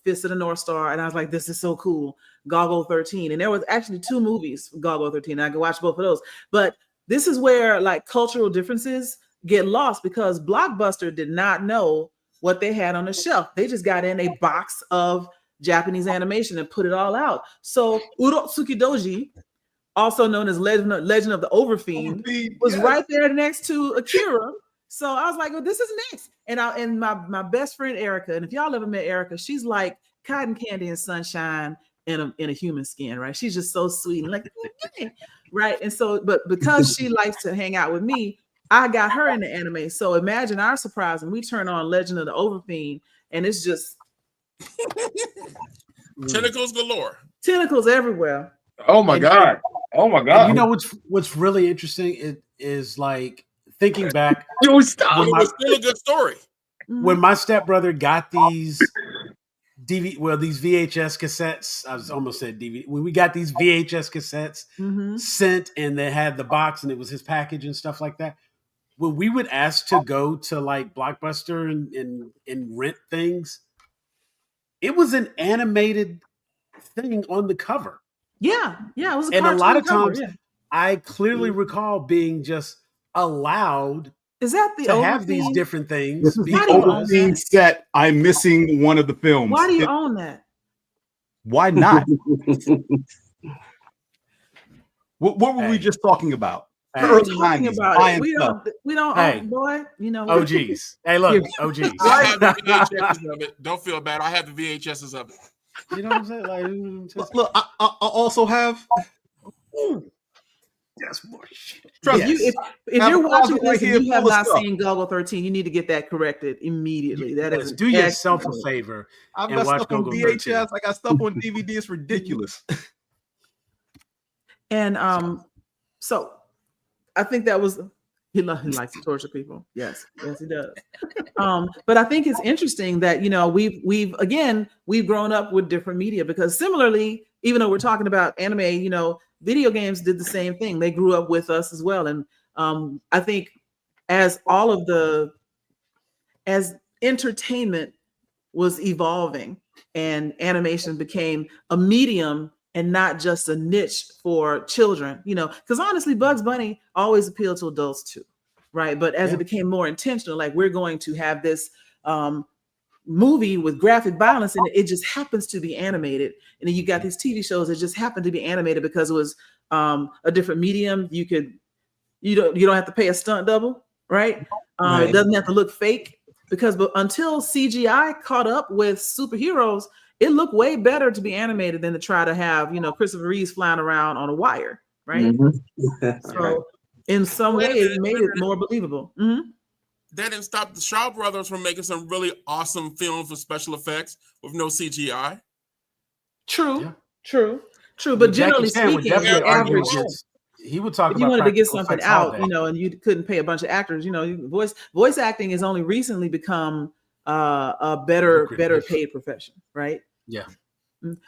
Fist of the North Star. And I was like, this is so cool. Goggle 13. And there was actually 2 movies, Goggle 13. I could watch both of those. But this is where like cultural differences get lost, because Blockbuster did not know what they had on the shelf. They just got in a box of Japanese animation and put it all out. So Urotsuki Doji, also known as Legend of the Overfiend, was right there next to Akira. So I was like, well, this is next. And my best friend Erica, and if y'all ever met Erica, she's like cotton candy and sunshine in a human skin, right? She's just so sweet and like, right? And so, but because she likes to hang out with me, I got her into anime. So imagine our surprise when we turn on Legend of the Overfiend, and it's just tentacles galore, tentacles everywhere. Oh my god! Oh my god! And you know what's really interesting is like thinking back. Stop. It was still a good story. When my stepbrother got these these VHS cassettes, I was almost said DVD. When we got these VHS cassettes sent, and they had the box, and it was his package and stuff like that. When we would ask to go to like Blockbuster and rent things, it was an animated thing on the cover. Yeah, it was and a lot of times, cover, I clearly recall being just allowed. Is that the to have these different things? This is the Overfiend set. I'm missing one of the films. Why do you own that? Why not? What were we just talking about? Early 90s. We don't own, boy. OGs. Hey, look, OGs. I have the VHSs of it. Don't feel bad. I have the VHSs of it. You know what I'm saying? Like, look, I also have. That's more shit. Trust if you're watching this and you have not seen Goggle 13, you need to get that corrected immediately. That is, do yourself a favor. I've got stuff on VHS. I got stuff on DVD. It's ridiculous. And so I think that was he likes to torture people. Yes, he does. But I think it's interesting that we've grown up with different media, because similarly, even though we're talking about anime, video games did the same thing. They grew up with us as well. And I think as entertainment was evolving and animation became a medium and not just a niche for children, because honestly, Bugs Bunny always appealed to adults too, right? But as it became more intentional, like we're going to have this movie with graphic violence, and it just happens to be animated. And then you got these TV shows that just happen to be animated because it was a different medium. You don't have to pay a stunt double, right? It doesn't have to look fake, because until CGI caught up with superheroes, it looked way better to be animated than to try to have Christopher Reeves flying around on a wire, right? So in some ways, it made it more believable. That didn't stop the Shaw Brothers from making some really awesome films with special effects with no CGI. True. But generally speaking, average, he would talk. If you wanted to get something out, and you couldn't pay a bunch of actors, voice acting has only recently become a better paid profession, right? Yeah.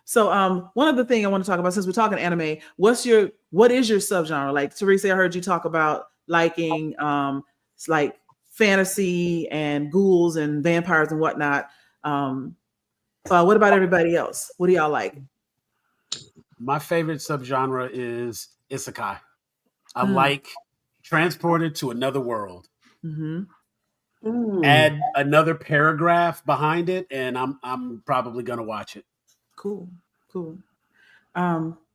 So one other thing I want to talk about, since we're talking anime, what is your subgenre? Like Teresa, I heard you talk about liking like fantasy and ghouls and vampires and whatnot. What about everybody else? What do y'all like? My favorite subgenre is isekai. I like transported to another world. Add another paragraph behind it, and I'm probably gonna watch it. Cool.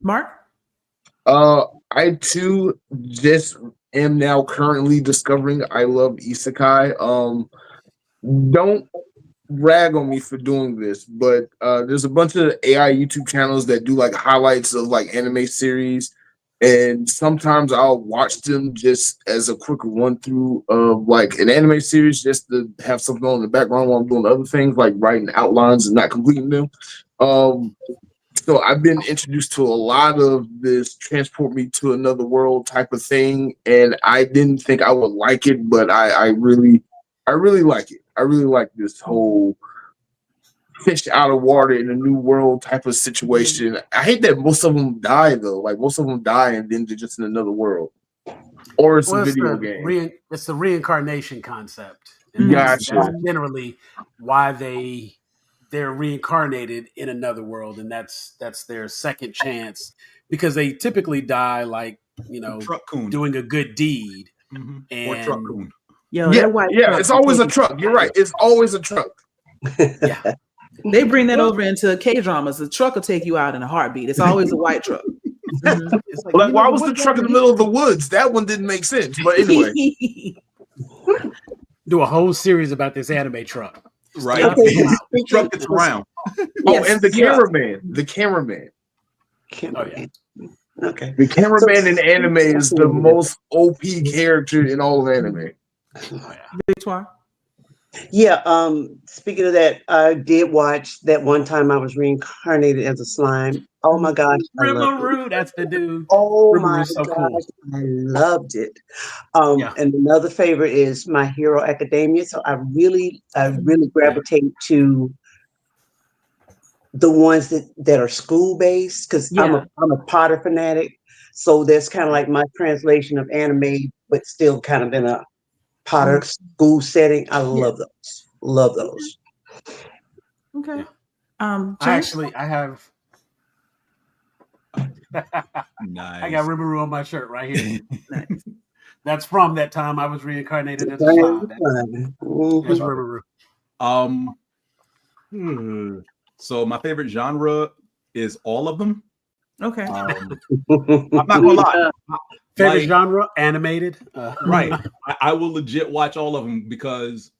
Mark? I too just am now currently discovering I love isekai. Don't rag on me for doing this, but there's a bunch of AI YouTube channels that do like highlights of like anime series, and sometimes I'll watch them just as a quick run through of like an anime series, just to have something on in the background while I'm doing other things like writing outlines and not completing them. So I've been introduced to a lot of this transport me to another world type of thing, and I didn't think I would like it, but I really like it. I really like this whole fish out of water in a new world type of situation. I hate that most of them die though. Like most of them die and then they're just in another world, or it's a video game. It's the reincarnation concept. And that's generally why they're reincarnated in another world, and that's their second chance, because they typically die like, doing a good deed. Or truck coon. It's always a truck. You're right. It's always a truck. Yeah. They bring that over into K-dramas. The truck will take you out in a heartbeat. It's always a white truck. It's like, why was the truck in the middle of the woods? That one didn't make sense. But anyway. Do a whole series about this anime truck. Right. The truck gets around. And the cameraman. The cameraman. Oh, yeah. Okay. The cameraman in anime is the most OP character in all of anime. Victoire? Yeah, speaking of that, I did watch that one time I was reincarnated as a slime. Oh my gosh. Rimuru, that's the dude. Oh Rimuru my is so gosh, cool. I loved it. And another favorite is My Hero Academia. So I really gravitate to the ones that are school based, because I'm a Potter fanatic. So that's kind of like my translation of anime, but still kind of in a Potter school setting. I love those. Love those. Okay. I have Nice. I got Rimuru on my shirt right here. Nice. That's from that time I was reincarnated as a slime. That's Rimuru. So my favorite genre is all of them. Okay. I'm not gonna lie. Favorite genre? Animated. Right. I will legit watch all of them because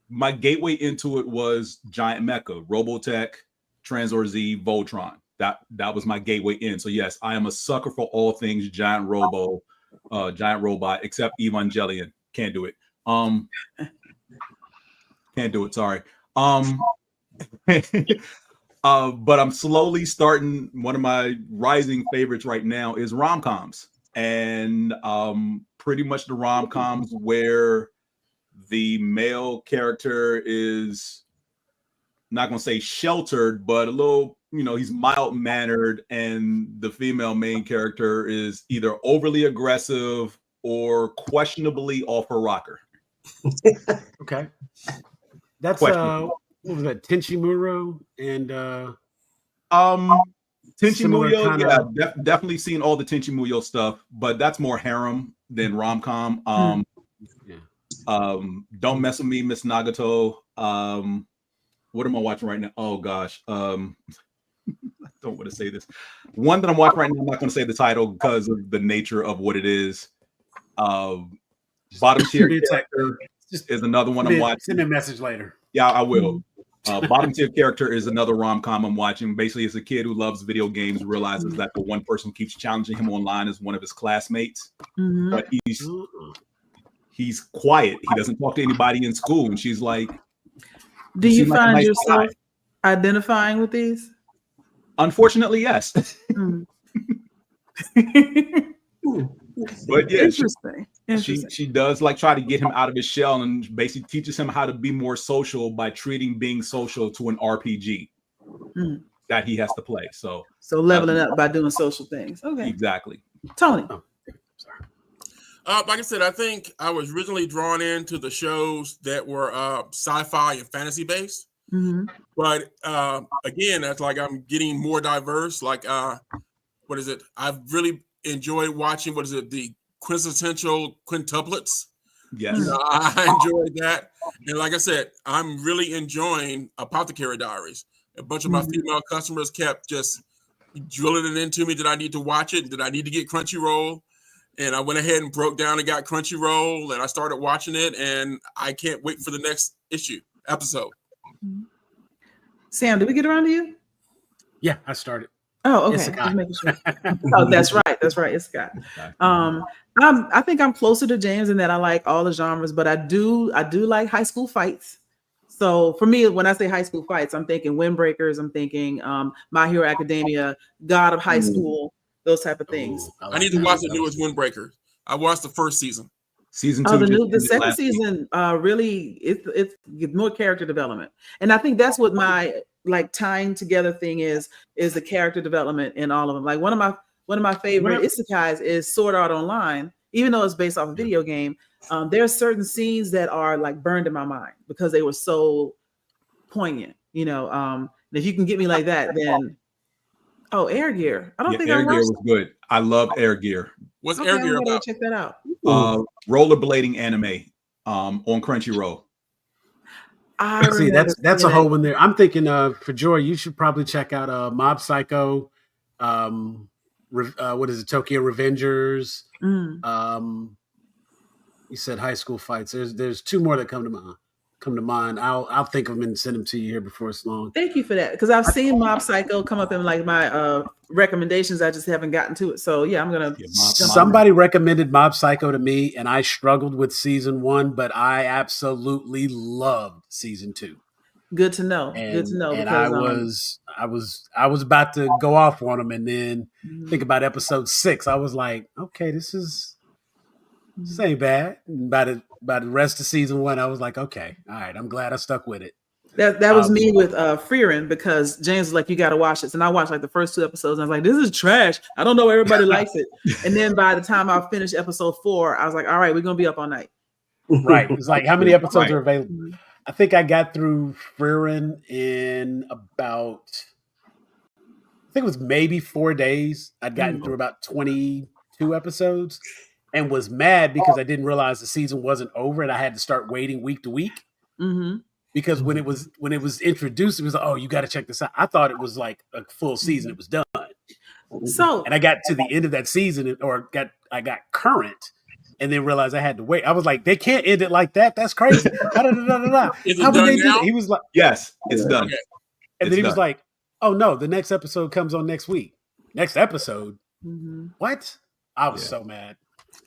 my gateway into it was Giant Mecha, Robotech, Tranzor Z, Voltron. That was my gateway in. So yes, I am a sucker for all things Giant Robot, except Evangelion. Can't do it. Can't do it. Sorry. But I'm slowly starting. One of my rising favorites right now is rom-coms, and pretty much the rom-coms where the male character is not going to say sheltered, but a little, he's mild-mannered, and the female main character is either overly aggressive or questionably off her rocker. Okay. That's what was that? Tenchi and Tenchi Muyo, definitely seen all the Tenchi Muyo stuff, but that's more harem than rom-com. Don't Mess With Me, Miss Nagato. What am I watching right now? Oh gosh. I don't want to say this. One that I'm watching right now, I'm not going to say the title because of the nature of what it is. Bottom tier character is another one I'm watching. Send me a message later. Yeah, I will. Bottom tier character is another rom-com I'm watching. Basically, it's a kid who loves video games, realizes that the one person who keeps challenging him online is one of his classmates. But he's quiet. He doesn't talk to anybody in school. And she's like, do you find yourself identifying with these? Unfortunately, yes. But yeah, interesting. She does like try to get him out of his shell and basically teaches him how to be more social by treating being social to an RPG that he has to play. So leveling up by doing social things. Okay. Exactly. Tony. Like I said, I think I was originally drawn into the shows that were sci-fi and fantasy based. Mm-hmm. But again, that's like I'm getting more diverse. Like, what is it? I've really enjoyed watching, what is it, the quintessential quintuplets. Yes. You know, I enjoyed that. And like I said, I'm really enjoying Apothecary Diaries. A bunch of my female customers kept just drilling it into me. Did I need to watch it? Did I need to get Crunchyroll? And I went ahead and broke down and got Crunchyroll, and I started watching it, and I can't wait for the next episode. Sam, did we get around to you? Yeah, I started. Oh, okay. It's a guy. Just making sure. Oh, that's right. That's right. It's Scott. I think I'm closer to James in that I like all the genres, but I do like high school fights. So for me, when I say high school fights, I'm thinking Windbreakers. I'm thinking My Hero Academia, God of High School, those type of things. I need to watch the newest Windbreaker. I watched the first season. Season 2. Oh, the second season really it's more character development, and I think that's what my like tying together thing is the character development in all of them. Like one of my favorite isekais is Sword Art Online, even though it's based off a video game. There are certain scenes that are like burned in my mind because they were so poignant. You know, and if you can get me like that, then Air Gear. I don't think Air I Gear watched. was good. I love Air Gear. What's Okay, Air Gear I'm gonna about? check that out. Rollerblading anime on Crunchyroll. See, that's a whole one there. I'm thinking for Joy, you should probably check out Mob Psycho. What is it? Tokyo Revengers. You said high school fights. There's two more that come to mind. I'll think of them and send them to you here before it's long. Thank you for that, because I've seen Mob Psycho come up in like my recommendations. I just haven't gotten to it. So yeah, I'm gonna. Somebody recommended Mob Psycho to me, and I struggled with season 1, but I absolutely loved season 2. Good to know. And, Good to know. And Because, I was about to go off on them, and then think about episode 6. I was like, okay, this ain't bad. And by the rest of season 1, I was like, okay, all right, I'm glad I stuck with it. that was me with Freerin, because James was like, you got to watch this, and I watched like the first 2 episodes, and I was like, this is trash. I don't know, everybody likes it. And then by the time I finished episode 4, I was like, all right, we're gonna be up all night. Right. It's like, how many episodes are available? I think I got through Freerin in about, I think it was maybe 4 days. I'd gotten through about 22 episodes and was mad because I didn't realize the season wasn't over and I had to start waiting week to week. Because when it was introduced, it was like, oh, you got to check this out. I thought it was like a full season. It was done. So, and I got to the end of that season, I got current, and then realized I had to wait. I was like, they can't end it like that. That's crazy. How would they do it? He was like, yes, it's done. Okay. And then he was like, oh no, the next episode comes on next week. Next episode? What? I was so mad.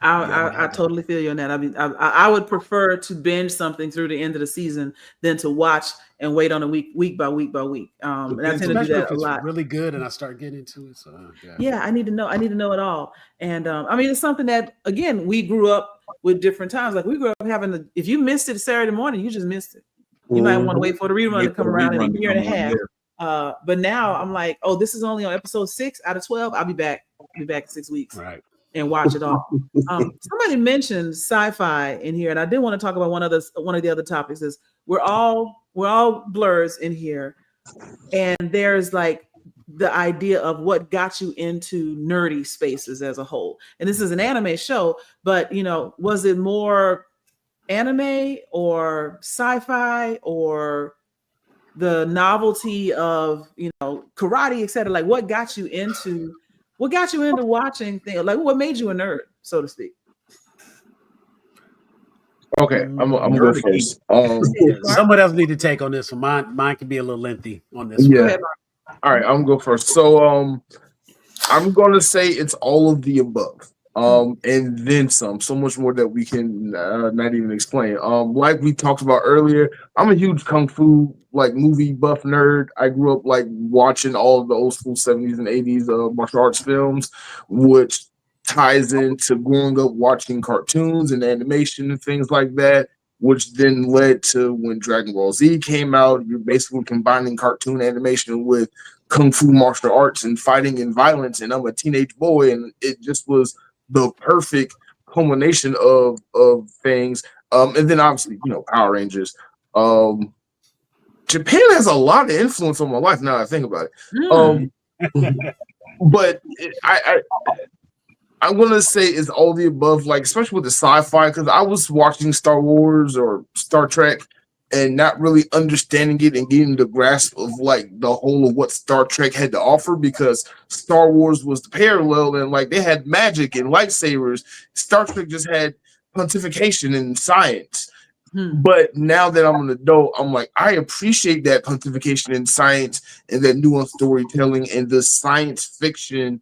I totally feel you on that. I mean, I would prefer to binge something through the end of the season than to watch and wait on a week by week. And I tend to do that a lot. Really good, and I start getting into it. So yeah, I need to know it all. And I mean, it's something that, again, we grew up with different times. Like we grew up having if you missed it Saturday morning, you just missed it. You might want to wait for the rerun to come around in a year and a half. But now I'm like, oh, this is only on episode 6 out of 12. I'll be back. In 6 weeks. Right. And watch it all. Somebody mentioned sci-fi in here, and I did want to talk about one of the other topics. Is we're all blurs in here, and there's like the idea of what got you into nerdy spaces as a whole. And this is an anime show, but was it more anime or sci-fi or the novelty of karate, etc.? Like what got you into watching things? Like what made you a nerd, so to speak? Okay, I'm gonna go first. Someone else need to take on this one. Mine can be a little lengthy on this one. Yeah. All right, I'm gonna go first. So I'm gonna say it's all of the above. And then some, so much more that we can not even explain. Like we talked about earlier, I'm a huge kung fu movie buff nerd. I grew up watching all of the old school 70s and 80s martial arts films, which ties into growing up watching cartoons and animation and things like that, which then led to when Dragon Ball Z came out. You're basically combining cartoon animation with kung fu martial arts and fighting and violence. And I'm a teenage boy, and it just was the perfect culmination of things. And then obviously, Power Rangers. Japan has a lot of influence on my life now that I think about it. But I want to say it's all the above, like especially with the sci-fi, because I was watching Star Wars or Star Trek and not really understanding it and getting the grasp of like the whole of what Star Trek had to offer, because Star Wars was the parallel and like they had magic and lightsabers. Star Trek just had pontification and science. But now that I'm an adult, I'm like, I appreciate that pontification in science and that nuanced storytelling and the science fiction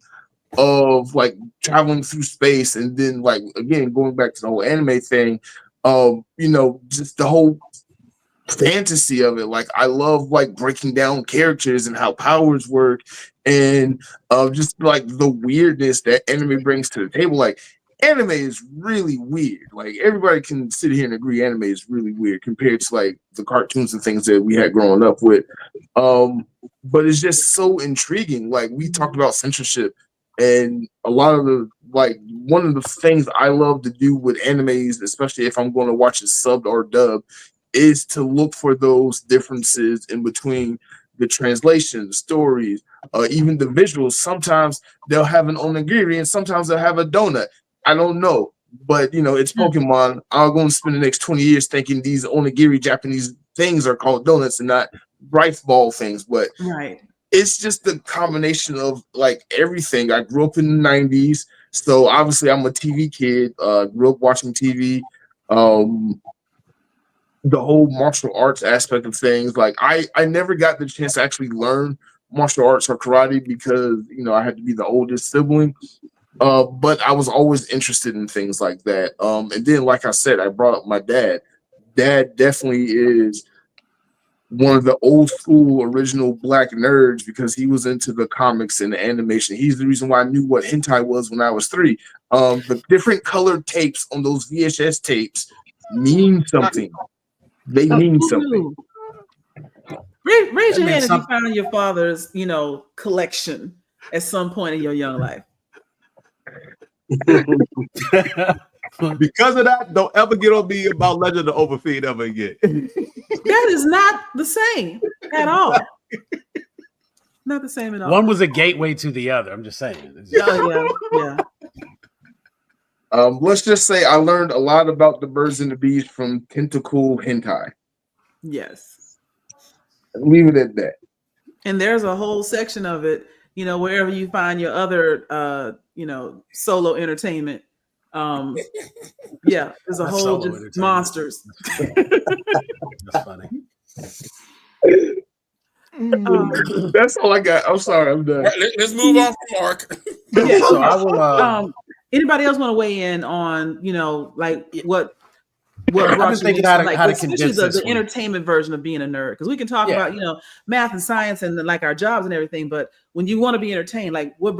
of like traveling through space. And then like, again, going back to the whole anime thing, just the whole fantasy of it. Like, I love like breaking down characters and how powers work and just like the weirdness that anime brings to the table. Like, anime is really weird. Like, everybody can sit here and agree anime is really weird compared to like the cartoons and things that we had growing up with. But it's just so intriguing. Like, we talked about censorship, and a lot of the like one of the things I love to do with animes, especially if I'm going to watch it subbed or dubbed, is to look for those differences in between the translation, the stories, even the visuals. Sometimes they'll have an onigiri and sometimes they'll have a donut. I don't know, but it's Pokemon. I'm going to spend the next 20 years thinking these onigiri Japanese things are called donuts and not rice ball things. But it's just the combination of like everything. I grew up in the 90s, so obviously I'm a TV kid. Grew up watching TV. The whole martial arts aspect of things, like I never got the chance to actually learn martial arts or karate because I had to be the oldest sibling. But I was always interested in things like that. And then, like I said, I brought up my dad. Dad definitely is one of the old school original black nerds because he was into the comics and the animation. He's the reason why I knew what hentai was when I was 3. The different colored tapes on those VHS tapes mean something. They mean something. Raise your hand if you found your father's, collection at some point in your young life. Because of that, don't ever get on me about Legend of Overfeed ever again. That is not the same at all. Not the same at all. One was a gateway to the other. I'm just saying. Yeah. Let's just say I learned a lot about the birds and the bees from tentacle hentai. Yes. Leave it at that. And there's a whole section of it, wherever you find your other, solo entertainment. There's a whole just monsters. That's funny. That's all I got. I'm sorry, I'm done. Let's move on from Mark. So I will. Anybody else want to weigh in on, like what brought you into, how to especially condense the entertainment version of being a nerd? Because we can talk about, math and science and like our jobs and everything, but when you want to be entertained, like what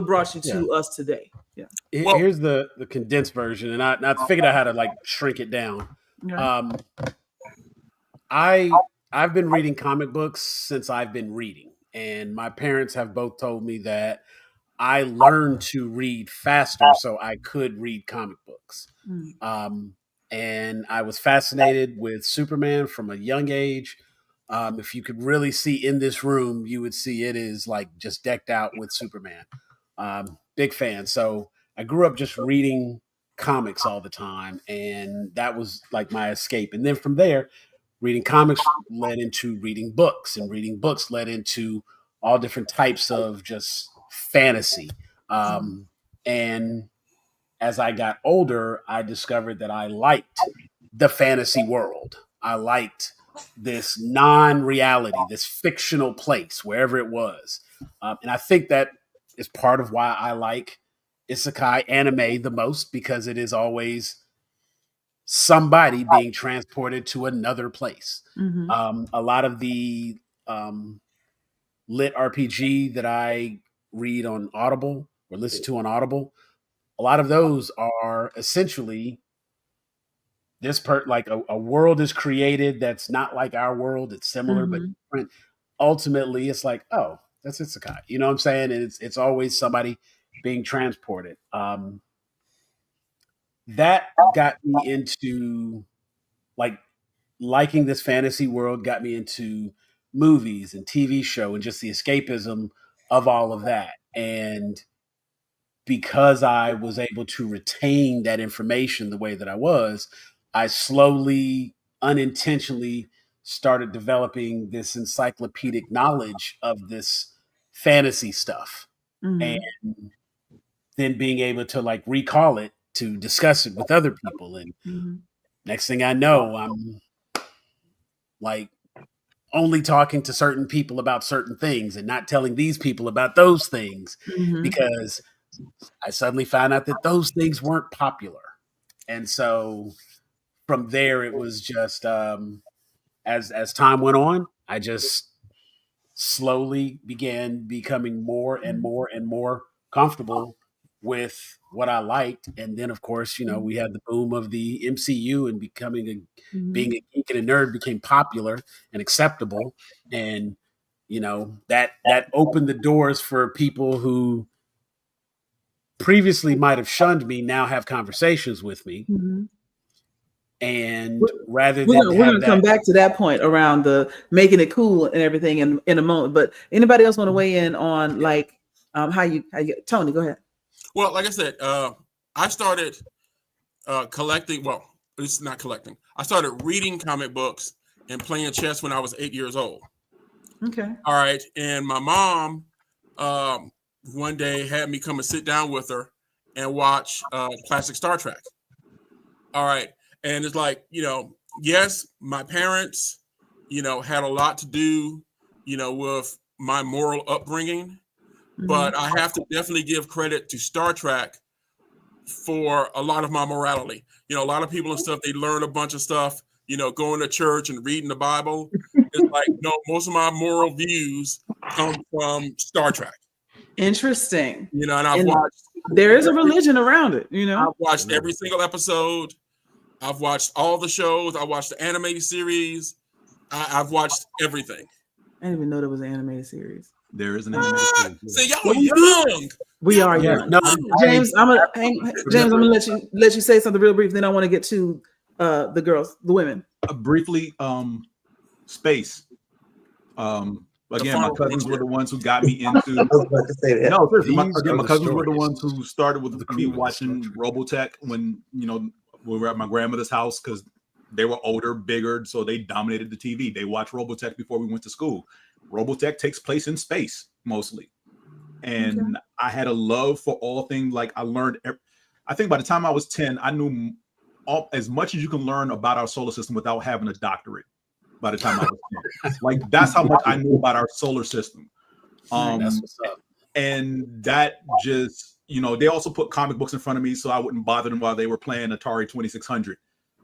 brought you to us today? Yeah. Here's the condensed version, and I figured out how to like shrink it down. I've been reading comic books since I've been reading, and my parents have both told me that I learned to read faster so I could read comic books. And I was fascinated with Superman from a young age. If you could really see in this room, you would see it is like just decked out with Superman. Big fan. So I grew up just reading comics all the time, and that was like my escape. And then from there, reading comics led into reading books, and reading books led into all different types of just fantasy. And as I got older, I discovered that I liked the fantasy world. I liked this non-reality, this fictional place, wherever it was. And I think that is part of why I like isekai anime the most, because it is always somebody being transported to another place. A lot of the lit RPG that I read on Audible or listen to on Audible, a lot of those are essentially this like a world is created that's not like our world. It's similar but different. Ultimately, it's like, oh, that's isekai. You know what I'm saying? And it's always somebody being transported. that got me into like liking this fantasy world, got me into movies and TV show and just the escapism of all of that. And because I was able to retain that information the way that I was, I slowly, unintentionally started developing this encyclopedic knowledge of this fantasy stuff. Mhm. And then being able to like recall it to discuss it with other people. And Mhm. next thing I know, I'm like only talking to certain people about certain things and not telling these people about those things Mhm. because I suddenly found out that those things weren't popular. And so from there, it was just as time went on, I just slowly began becoming more and more and more comfortable with what I liked. And then, of course, we had the boom of the MCU and being a geek and a nerd became popular and acceptable. And, that opened the doors for people who previously might have shunned me now have conversations with me. Mhm. And rather We're than gonna, we're have gonna come that, back to that point around the making it cool and everything in a moment. But anybody else want to weigh in on like how you Tony, go ahead. Well, like I said, I started collecting. Well, it's not collecting. I started reading comic books and playing chess when I was 8 years old. Okay. All right, and my mom one day had me come and sit down with her and watch classic Star Trek. All right, and it's like, yes, my parents, had a lot to do, with my moral upbringing, but I have to definitely give credit to Star Trek for a lot of my morality. A lot of people and stuff, they learn a bunch of stuff, going to church and reading the Bible. It's like, no, most of my moral views come from Star Trek. Interesting. And I've watched. There is a religion around it, I've watched every single episode. I've watched all the shows. I watched the animated series. I've watched everything. I didn't even know there was an animated series. There is an animated series. See, y'all are young. We are Yeah, young. no, James, I'm gonna let you say something real brief. Then I want to get to the girls, the women. Briefly, space. Again, my cousins were the ones who got me into. I was about to say that. No, seriously, my These are the cousins were the stories. ones who started with The me cool watching stuff. Robotech when we were at my grandmother's house because they were older, bigger, so they dominated the TV. They watched Robotech before we went to school. Robotech takes place in space mostly, and I had a love for all things. Like I learned, I think by the time I was 10, I knew as much as you can learn about our solar system without having a doctorate. By the time I was 10, like that's how much I knew about our solar system. That's what's up. And that just, they also put comic books in front of me so I wouldn't bother them while they were playing Atari 2600.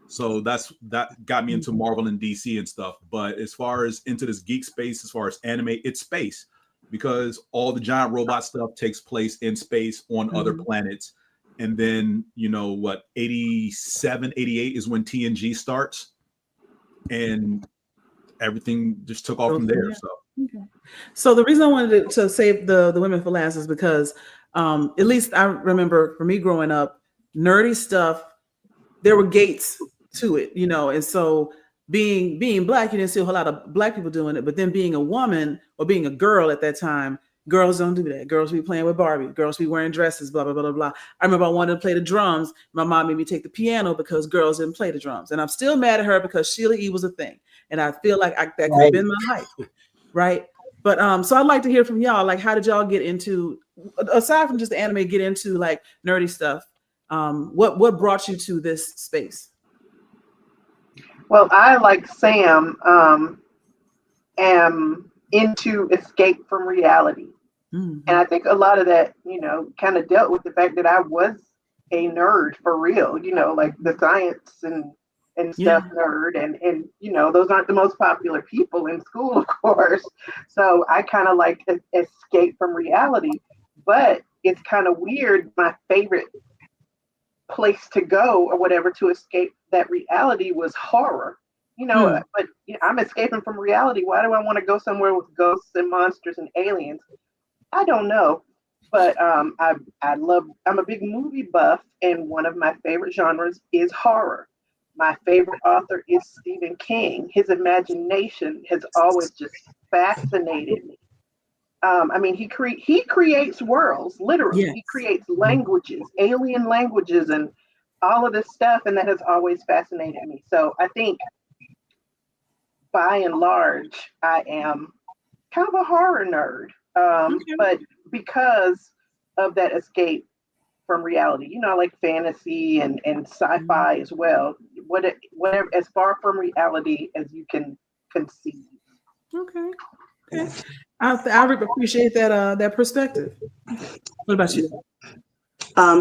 So that got me into Marvel and DC and stuff. But as far as into this geek space, as far as anime, it's space because all the giant robot stuff takes place in space on other planets. And then, 87, 88 is when TNG starts. And everything just took off from there. So the reason I wanted to save the women for last is because at least I remember for me growing up, nerdy stuff, there were gates to it, and so being Black, you didn't see a whole lot of Black people doing it, but then being a woman or being a girl at that time, girls don't do that. Girls be playing with Barbie, girls be wearing dresses, blah, blah, blah, blah, blah. I remember I wanted to play the drums. My mom made me take the piano because girls didn't play the drums. And I'm still mad at her because Sheila E. was a thing. And I feel like that could have been my life, right? But so I'd like to hear from y'all. Like, how did y'all get into, aside from just the anime, get into like nerdy stuff? What brought you to this space? Well, I, like Sam, am into escape from reality. And I think a lot of that, kind of dealt with the fact that I was a nerd for real, like the science and stuff nerd. And those aren't the most popular people in school, of course. So I kind of like to escape from reality. But it's kind of weird. My favorite place to go or whatever to escape that reality was horror. But I'm escaping from reality. Why do I want to go somewhere with ghosts and monsters and aliens? I don't know. But I'm a big movie buff, and one of my favorite genres is horror. My favorite author is Stephen King. His imagination has always just fascinated me. I mean, he creates worlds, literally. Yes. He creates languages, alien languages, and all of this stuff, and that has always fascinated me. So I think, by and large, I am kind of a horror nerd, but because of that escape from reality, I like fantasy and sci-fi as well. Whatever, as far from reality as you can conceive. Okay. I appreciate that perspective. What about you?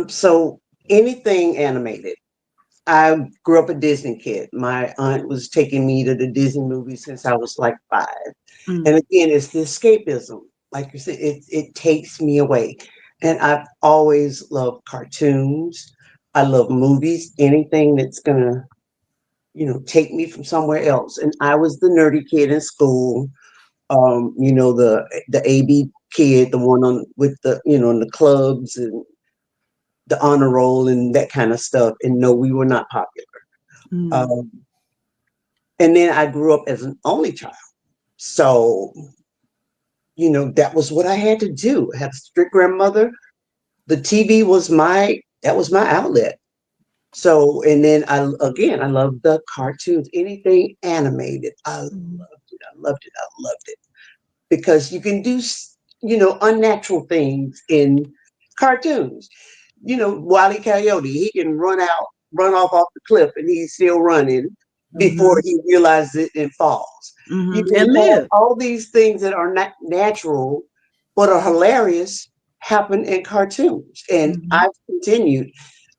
So anything animated. I grew up a Disney kid. My aunt was taking me to the Disney movies since I was like 5. Mm. And again, it's the escapism. Like you said, it takes me away. And I've always loved cartoons. I love movies, anything that's gonna, take me from somewhere else. And I was the nerdy kid in school. The AB kid, the one on with the, in the clubs and the honor roll and that kind of stuff. And no, we were not popular. Mm. And then I grew up as an only child. So, that was what I had to do. I had a strict grandmother. The TV was my outlet. So, and then I love the cartoons, anything animated. I loved it. Because you can do, unnatural things in cartoons. Wile E. Coyote, he can run off the cliff, and he's still running before he realizes it and falls. You can And have live. all these things that are not natural, but are hilarious, happen in cartoons. And I've continued.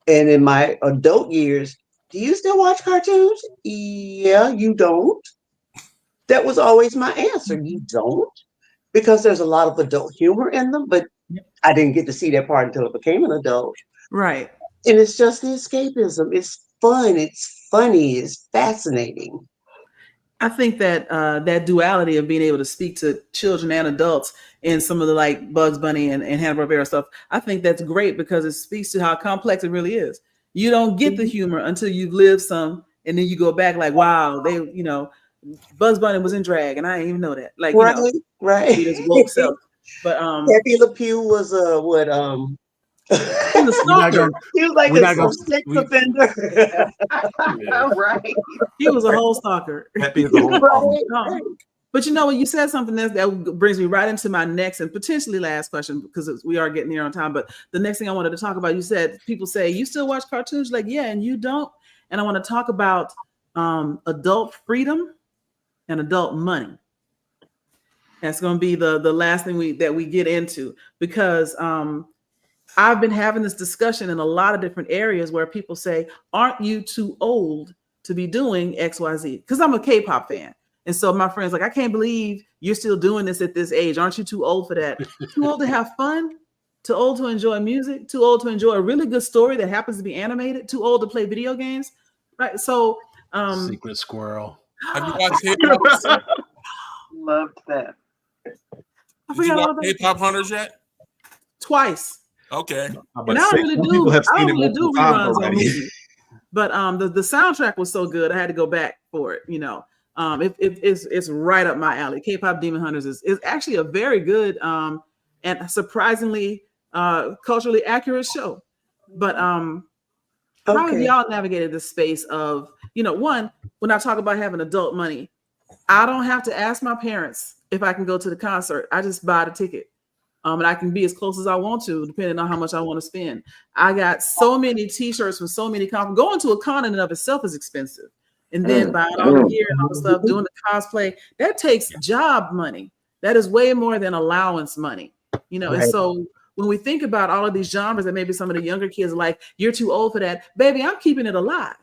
And in my adult years, do you still watch cartoons? Yeah, you don't. That was always my answer. You don't. Because there's a lot of adult humor in them, but I didn't get to see that part until I became an adult. Right. And it's just the escapism. It's fun. It's funny. It's fascinating. I think that that duality of being able to speak to children and adults in some of the like Bugs Bunny and Hanna-Barbera stuff, I think that's great because it speaks to how complex it really is. You don't get the humor until you've lived some, and then you go back like, wow, Bugs Bunny was in drag, and I didn't even know that. Like, right. His woke self. But Pepe Le Pew was what he was a stalker. He was like a sex offender. Right. He was a whole stalker. Pepe is a whole right. But you know what? You said something that brings me right into my next and potentially last question because we are getting near on time. But the next thing I wanted to talk about, you said people say you still watch cartoons, like yeah, and you don't. And I want to talk about adult freedom and adult money. That's going to be the last thing that we get into because I've been having this discussion in a lot of different areas where people say, "Aren't you too old to be doing XYZ?" Because I'm a K-pop fan. And so my friend's like, I can't believe you're still doing this at this age. Aren't you too old for that? Too old to have fun? Too old to enjoy music? Too old to enjoy a really good story that happens to be animated? Too old to play video games? Right. So Secret Squirrel. Have you watched Hip Hop? Loved that. Did you watch Hip Hop Hunters yet? Twice. Okay. And I don't really do reruns on movies. But the soundtrack was so good, I had to go back for it. It's right up my alley. K-pop Demon Hunters is actually a very good and surprisingly culturally accurate show. But how have y'all navigated the space of, one, when I talk about having adult money, I don't have to ask my parents if I can go to the concert. I just buy the ticket. And I can be as close as I want to, depending on how much I want to spend. I got so many T-shirts from so many conferences. Going to a con in and of itself is expensive. And then buying all the gear and all the stuff, doing the cosplay, that takes job money. That is way more than allowance money. Right. And so when we think about all of these genres that maybe some of the younger kids are like, you're too old for that. Baby, I'm keeping it alive.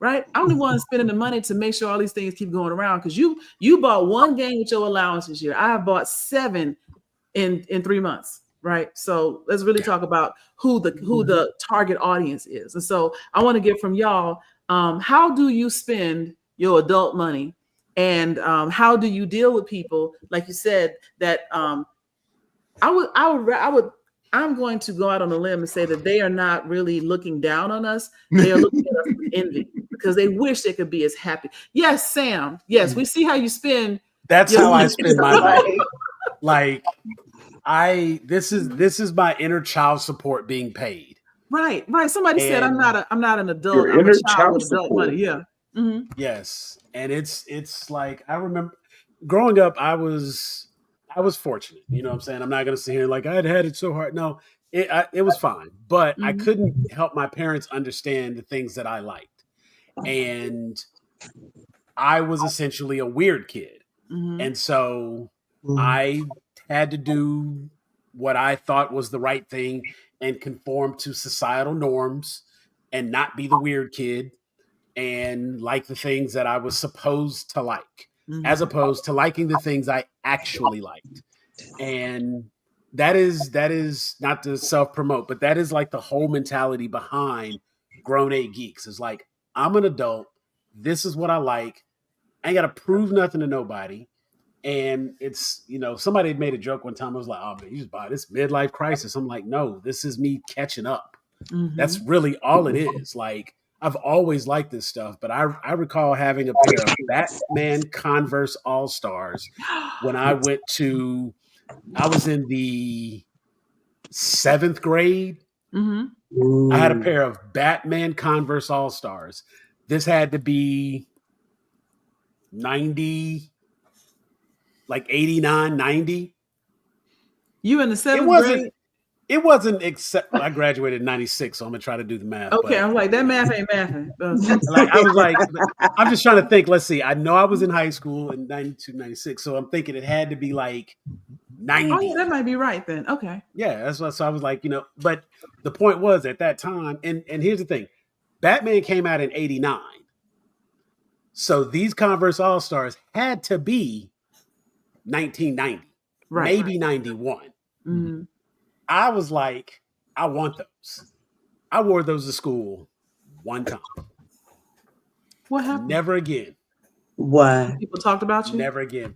Right? I'm the one spending the money to make sure all these things keep going around. Because you bought one game with your allowance this year. I have bought 7 in 3 months, right? So let's really talk about who the target audience is. And so I want to get from y'all, how do you spend your adult money, and how do you deal with people, like you said, that I'm I'm going to go out on a limb and say that they are not really looking down on us. They are looking at us with envy because they wish they could be as happy. Yes, Sam. Yes, we see how you spend. That's how I spend my money. Right. Like this is my inner child support being paid. Right. Somebody said I'm not an adult. Your I'm inner a child with child adult support. money. Yeah. Mm-hmm. Yes, and it's like I remember growing up. I was fortunate. You know what I'm saying? I'm not going to sit here like I'd had it so hard. No, it was fine, but I couldn't help my parents understand the things that I liked, and I was essentially a weird kid, and so I had to do what I thought was the right thing and conform to societal norms and not be the weird kid and like the things that I was supposed to like, as opposed to liking the things I actually liked. And that is not to self-promote, but that is like the whole mentality behind Grown A Geeks is like, I'm an adult. This is what I like. I ain't got to prove nothing to nobody. And it's, somebody had made a joke one time. I was like, oh man, you just buy this midlife crisis. I'm like, no, this is me catching up. That's really all it is. Like, I've always liked this stuff, but I recall having a pair of Batman Converse All-Stars when I was in the 7th grade. I had a pair of Batman Converse All-Stars. This had to be 90, like 89, 90. You in the 7th grade? It wasn't except I graduated in 96, so I'm gonna try to do the math. Okay, I'm like, that math ain't mathing. Like I was like, I'm just trying to think. Let's see. I know I was in high school in 92, 96, so I'm thinking it had to be like 90. Oh, yeah, that might be right then. Okay. Yeah, that's what. So I was like, but the point was at that time, and here's the thing, Batman came out in 89, so these Converse All Stars had to be 1990, maybe 91. I was like, I want those. I wore those to school one time. What happened? Never again. Why? People talked about you? Never again.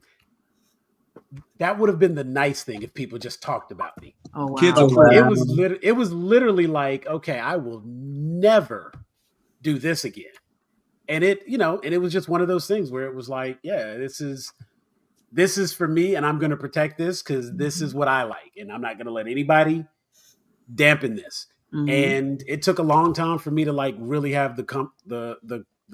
That would have been the nice thing if people just talked about me. Oh, wow. Kids are cruel. It was literally like, okay, I will never do this again. And it was just one of those things where it was like, yeah, this is for me, and I'm going to protect this because this is what I like, and I'm not going to let anybody dampen this. And it took a long time for me to like really have the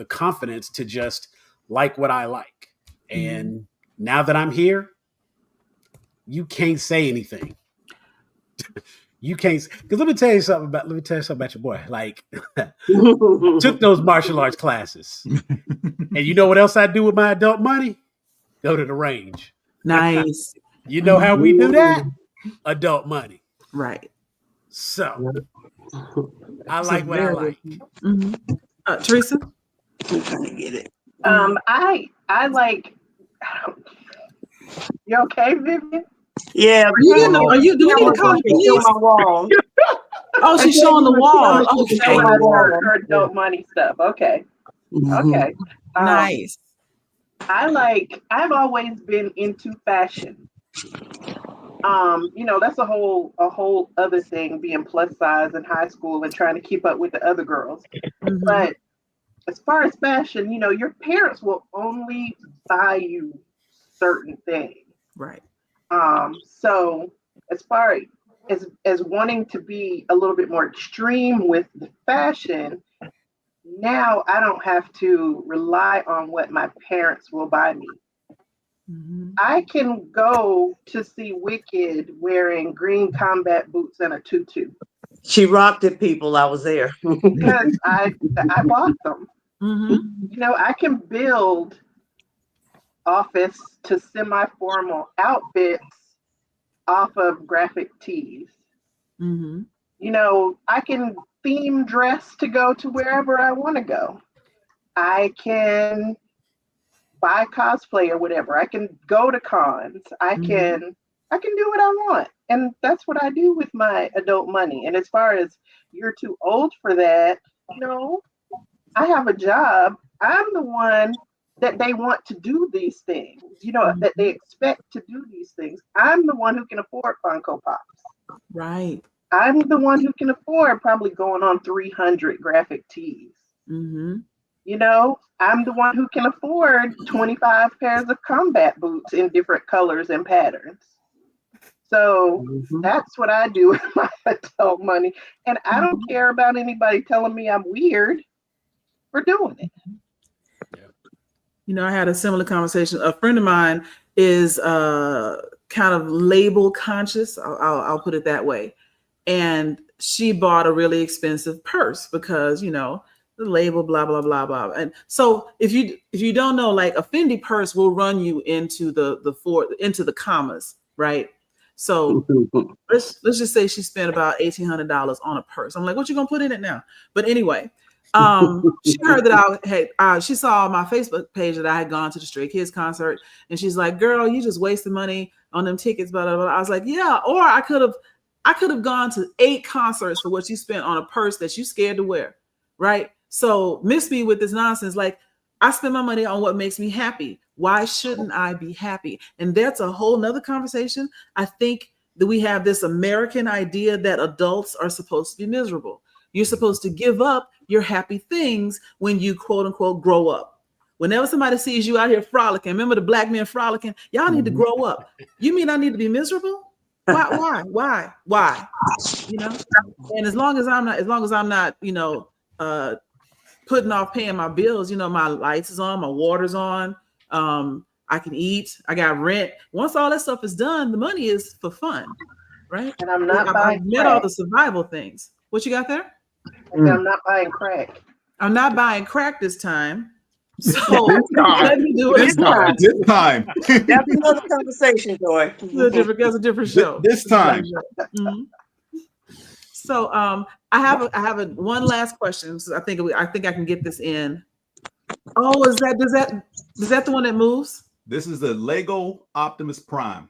confidence to just like what I like. And now that I'm here, you can't say anything. You can't, because let me tell you something about your boy. Like, I took those martial arts classes, and you know what else I do with my adult money? Go to the range. Nice. You know how we do that? Adult money. Right. So I like what I like. Teresa? I'm trying to get it. I like. You okay, Vivian? Yeah. Do we need to call the police? My wall. Oh, she's showing the wall. Okay. Her adult money stuff. Okay. Okay. Nice. I've always been into fashion. That's a whole other thing, being plus size in high school and trying to keep up with the other girls. But as far as fashion, your parents will only buy you certain things. Right. So as far as wanting to be a little bit more extreme with the fashion, now I don't have to rely on what my parents will buy me. I can go to see Wicked wearing green combat boots and a tutu. She rocked it, people. I was there. Because I bought them. I can build office to semi-formal outfits off of graphic tees. I can theme dress to go to wherever I want to go. I can buy cosplay or whatever. I can go to cons. I can do what I want. And that's what I do with my adult money. And as far as you're too old for that, I have a job. I'm the one that they want to do these things, that they expect to do these things. I'm the one who can afford Funko Pops. Right. I'm the one who can afford probably going on 300 graphic tees. Mm-hmm. You know, I'm the one who can afford 25 pairs of combat boots in different colors and patterns. So that's what I do with my adult money. And I don't care about anybody telling me I'm weird for doing it. You know, I had a similar conversation. A friend of mine is kind of label conscious. I'll put it that way. And she bought a really expensive purse because, you know, the label, blah, blah, blah, blah. And so if you don't know, like a Fendi purse will run you into the commas, right? So let's just say she spent about $1,800 on a purse. I'm like, what you gonna put in it now? But anyway, she heard that she saw my Facebook page that I had gone to the Stray Kids concert, and she's like, girl, you just wasted money on them tickets, blah, blah, blah. I was like, yeah, or I could have gone to 8 concerts for what you spent on a purse that you scared to wear, right? So miss me with this nonsense. Like, I spend my money on what makes me happy. Why shouldn't I be happy? And that's a whole nother conversation. I think that we have this American idea that adults are supposed to be miserable. You're supposed to give up your happy things when you quote unquote grow up. Whenever somebody sees you out here frolicking, remember the black men frolicking, y'all need to grow up. You mean I need to be miserable? Why? You know? And as long as I'm not, you know, putting off paying my bills, you know, my lights is on, my water's on, I can eat, I got rent. Once all that stuff is done, the money is for fun, right? And I'm not I've met all the survival things. What you got there? I'm not buying crack. I'm not buying crack this time. So let me do it this time. This time. That's another conversation, Joy. That's a different show. This time. Mm-hmm. So I have a one last question. So I think I can get this in. Oh, is that the one that moves? This is the Lego Optimus Prime.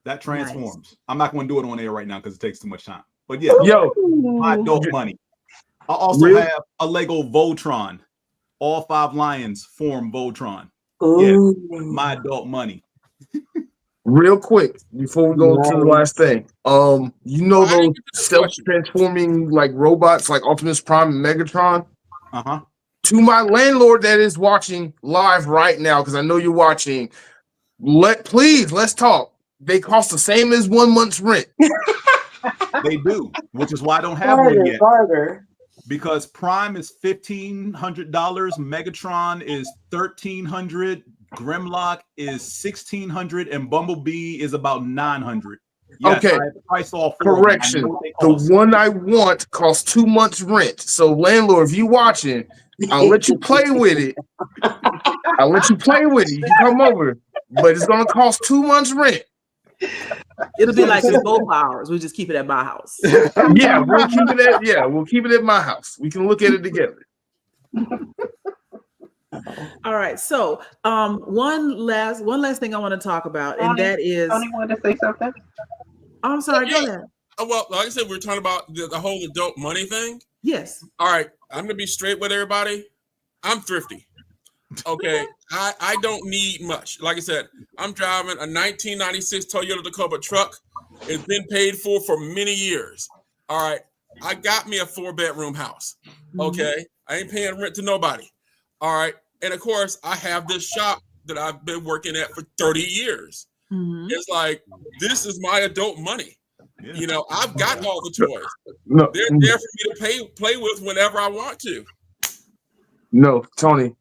That transforms. Nice. I'm not going to do it on air right now because it takes too much time. But yeah, my adult money. I also have a Lego Voltron. All 5 lions form Voltron. Ooh. Yeah, my adult money. Real quick, before we go to the last thing, you know those self-transforming like robots like Optimus Prime and Megatron? Uh-huh. To my landlord that is watching live right now, because I know you're watching, let's talk. They cost the same as 1 month's rent. They do, which is why I don't have one yet. Because Prime is $1,500, Megatron is $1,300, Grimlock is $1,600, and Bumblebee is about $900. Yes, okay, price all 4. correction. The one I want costs 2 months rent. So landlord, if you watching, I'll let you play with it. You can come over, but it's gonna cost 2 months rent. It'll be like it's both ours. We just keep it at my house. Yeah, we'll keep it at my house. We can look at it together. All right. So one last thing I want to talk about, and that is Tony wanted to say something. I'm sorry, go ahead. Well, like I said, we were talking about the whole adult money thing. Yes. All right. I'm gonna be straight with everybody. I'm thrifty. Okay, I don't need much. Like I said, I'm driving a 1996 Toyota Tacoma truck. It's been paid for many years. All right, I got me a 4-bedroom house. Okay, I ain't paying rent to nobody. All right, and of course, I have this shop that I've been working at for 30 years. It's like, this is my adult money. Yeah. You know, I've got all the toys. No. They're there for me to play with whenever I want to. No, Tony.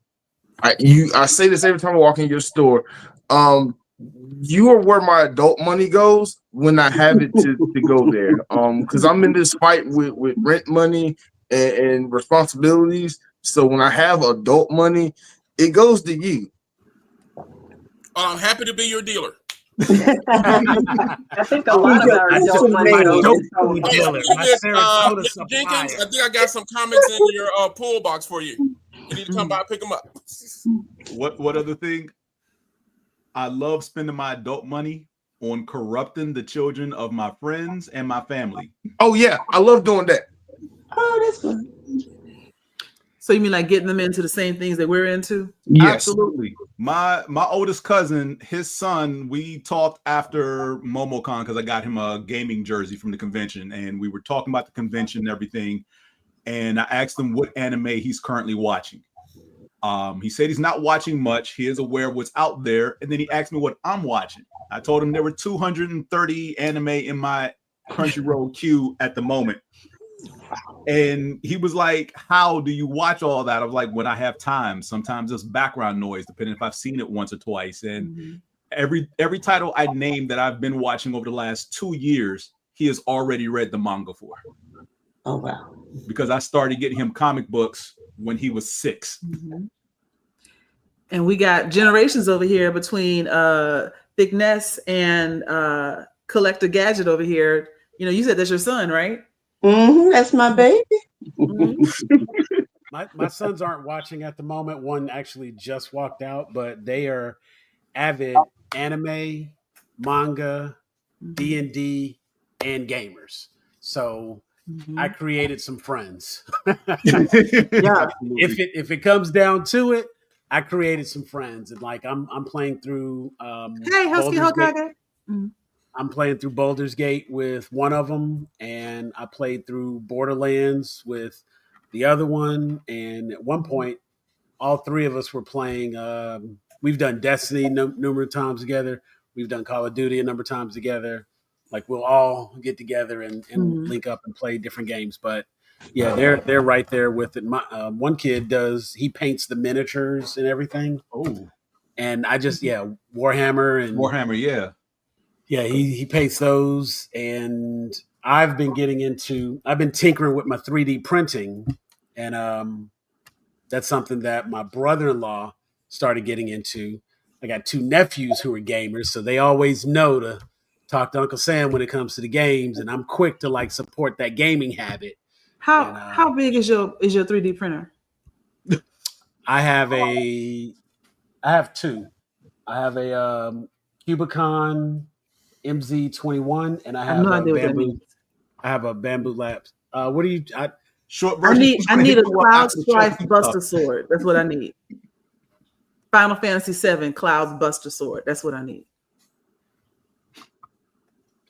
I say this every time I walk in your store. You are where my adult money goes when I have it to go there. Because I'm in this fight with rent money and responsibilities. So when I have adult money, it goes to you. I'm happy to be your dealer. I think a lot of our adult money Mr. Jenkins, I think I got some comments in your pool box for you. You need to come by and pick them up. What other thing? I love spending my adult money on corrupting the children of my friends and my family. Oh yeah, I love doing that. Oh, that's good. So you mean like getting them into the same things that we're into? Yes. Absolutely. My oldest cousin, his son, we talked after MomoCon because I got him a gaming jersey from the convention, and we were talking about the convention and everything. And I asked him what anime he's currently watching. He said he's not watching much. He is aware of what's out there. And then he asked me what I'm watching. I told him there were 230 anime in my Crunchyroll queue at the moment. And he was like, how do you watch all that? I was like, when I have time. Sometimes it's background noise, depending if I've seen it once or twice. And every title I named that I've been watching over the last 2 years, he has already read the manga for. Oh, wow. Because I started getting him comic books when he was 6. And we got generations over here between Thickness and Collector Gadget over here. You know, you said that's your son, right? That's my baby. My sons aren't watching at the moment. One actually just walked out, but they are avid anime, manga, D&D, and gamers. So I created some friends. If it comes down to it, I created some friends, and like I'm playing through. Hey, Husky Hokage. I'm playing through Baldur's Gate with one of them, and I played through Borderlands with the other one. And at one point, all three of us were playing. We've done Destiny numerous times together. We've done Call of Duty a number of times together. Like we'll all get together and link up and play different games. But yeah, they're right there with it. My one kid he paints the miniatures and everything. Oh, and I just Warhammer, yeah. Yeah, he paints those, and I've been tinkering with my 3D printing, and that's something that my brother-in-law started getting into. I got 2 nephews who are gamers, so they always know to talk to Uncle Sam when it comes to the games, and I'm quick to like support that gaming habit. How big is your 3D printer? I have 2. I have a Cubicon MZ21, and I have a Bamboo Labs. What do you? Short version. I need a Cloud Strife Buster Sword. That's what I need. Final Fantasy VII Cloud Buster Sword. That's what I need.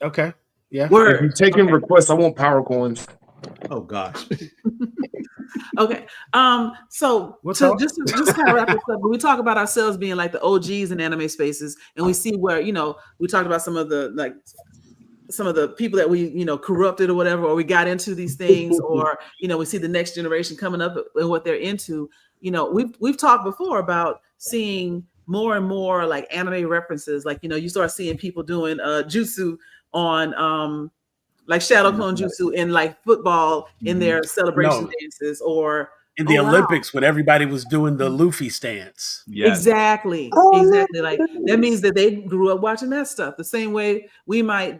Okay. Yeah. If you're taking requests, I want power coins. Oh gosh. Okay. So just kind of wrap this up, we talk about ourselves being like the OGs in anime spaces, and we see where, we talked about some of the people that we, corrupted or whatever, or we got into these things, or, we see the next generation coming up and what they're into. We've talked before about seeing more and more like anime references. Like, you start seeing people doing jutsu on like Shadow Clone Jutsu in like football in their celebration dances, or in the Olympics when everybody was doing the Luffy stance. Yes. Exactly. Like that means that they grew up watching that stuff. The same way we might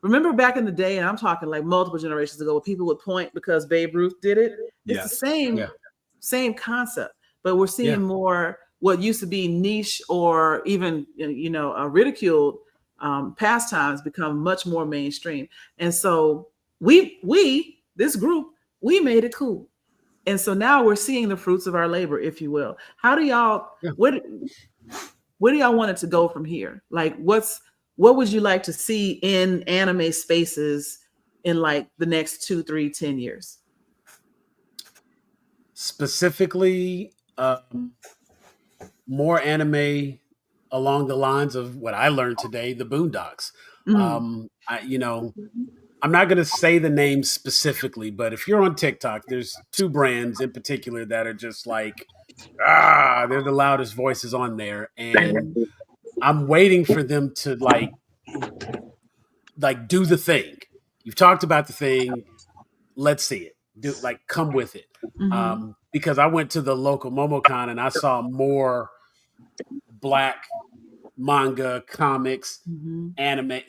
remember back in the day, and I'm talking like multiple generations ago, where people would point because Babe Ruth did it. It's the same concept, but we're seeing more what used to be niche or even ridiculed pastimes become much more mainstream. And so this group, we made it cool. And so now we're seeing the fruits of our labor, if you will. How do y'all, where do y'all want it to go from here? Like, what would you like to see in anime spaces in like the next 2, 3, 10 years? Specifically, more anime along the lines of what I learned today, the Boondocks. I'm not going to say the name specifically, but if you're on TikTok, there's 2 brands in particular that are just like, they're the loudest voices on there. And I'm waiting for them to like do the thing. You've talked about the thing. Let's see it. Come with it. Because I went to the local MomoCon and I saw more Black manga, comics, anime,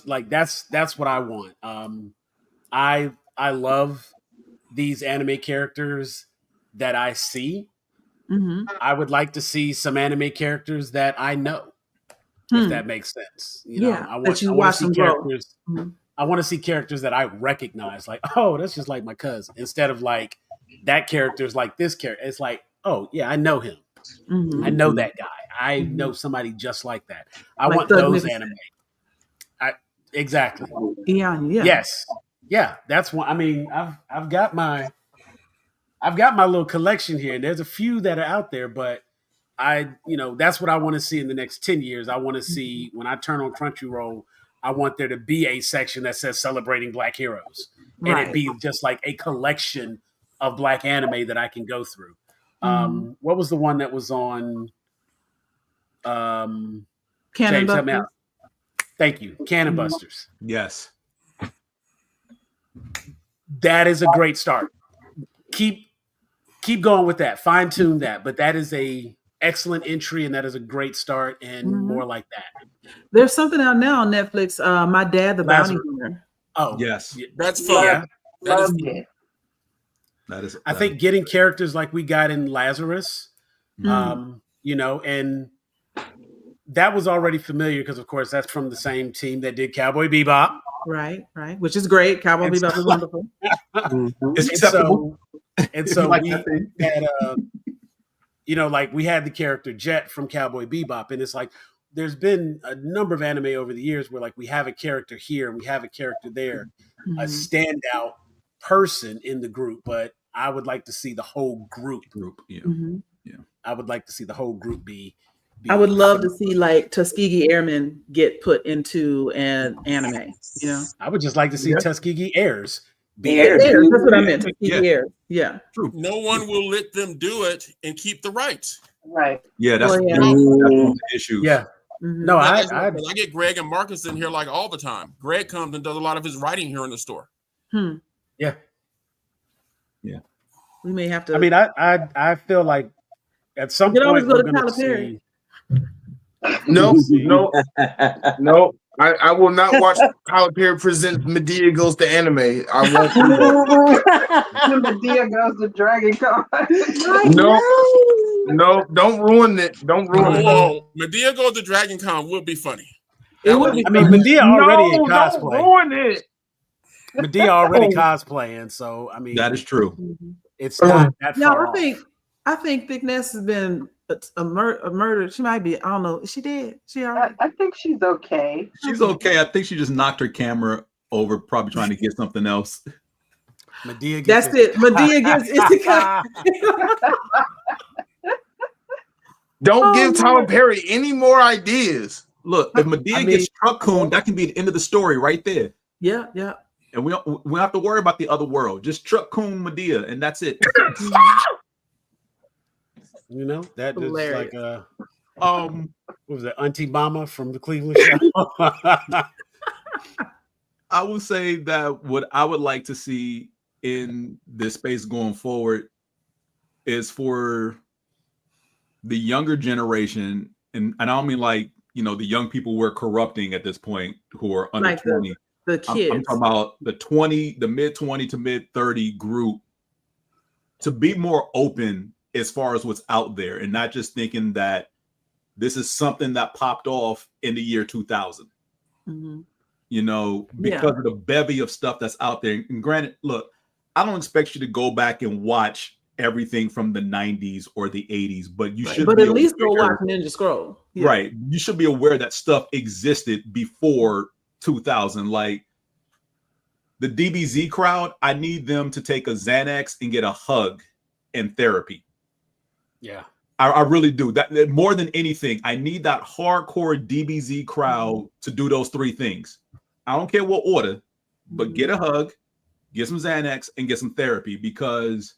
like that's what I want. I love these anime characters that I see. I would like to see some anime characters that I know, if that makes sense. I want to see characters. I want to see characters that I recognize, like, oh, that's just like my cousin, instead of like that character's like this character. It's like, oh yeah, I know him. I know that guy. I know somebody just like that. I Like want Thug those Nipsey. anime. Exactly. Yeah. Yes. Yeah. That's one. I mean, I've got my little collection here, and there's a few that are out there, but that's what I want to see in the next 10 years. I want to see, when I turn on Crunchyroll, I want there to be a section that says celebrating Black heroes. And it be just like a collection of Black anime that I can go through. What was the one that was on Cannon James, help me Busters. out. Thank you. Cannon Busters. Yes. That is a great start. Keep going with that. Fine tune that. But that is a excellent entry, and that is a great start, and more like that. There's something out now on Netflix. My Dad, the Bounty Hunter. Oh, yes. That's fun. Yeah. Loved it. I think getting characters like we got in Lazarus, and that was already familiar because, of course, that's from the same team that did Cowboy Bebop. Right. Which is great. Cowboy Bebop is wonderful. It's acceptable. And so like we had, like we had the character Jet from Cowboy Bebop, and it's like there's been a number of anime over the years where like we have a character here and we have a character there, a standout person in the group, but I would like to see the whole group. Yeah. I would like to see the whole group be I would love to see like Tuskegee Airmen get put into an anime. I would just like to see Tuskegee Airs. Airs, that's what I meant. Tuskegee Airs. Yeah. True. No one will let them do it and keep the rights. Right. Yeah, that's, Well, yeah. that's one of the issues. Yeah. No, I get Greg and Marcus in here like all the time. Greg comes and does a lot of his writing here in the store. Yeah. We may have to. I mean, I feel like at some point always go we're to going to Tyler Perry. No. I will not watch Tyler Perry present Medea Goes to Anime. I won't do that. Medea Goes to Dragon Con. No, don't ruin it. Don't ruin it. Whoa, Medea Goes to Dragon Con would be funny. It would be. I mean, Medea already in cosplay. Don't ruin it. Medea already cosplaying, so I mean That is true. It's not that No, far off. I think Thick Ness has been a murder. She might be. I don't know. Is she dead? She all right? I think she's okay. She's okay. I think she just knocked her camera over, probably trying to get something else. Medea gets That's it. Medea gets Ithaca. Don't give Tyler Perry any more ideas. Look, if Medea gets Truck Coon, that can be the end of the story right there. Yeah. And we don't have to worry about the other world. Just Truck Coon Medea, and that's it. That is Hilarious. like what was that, Auntie Mama from the Cleveland Show? I would say that what I would like to see in this space going forward is for the younger generation, and I don't mean like the young people we're corrupting at this point who are under Like 20. The kids. I'm talking about the mid 20 to mid 30 group to be more open as far as what's out there and not just thinking that this is something that popped off in the year 2000. Because of the bevy of stuff that's out there. And granted, look, I don't expect you to go back and watch everything from the 90s or the 80s, but you should. But at least go watch Ninja Scroll. Yeah. Right. You should be aware that stuff existed before 2000. Like the DBZ crowd, I need them to take a Xanax and get a hug and therapy. Yeah. I really do. That more than anything, I need that hardcore DBZ crowd to do those three things. I don't care what order, but get a hug, get some Xanax, and get some therapy, because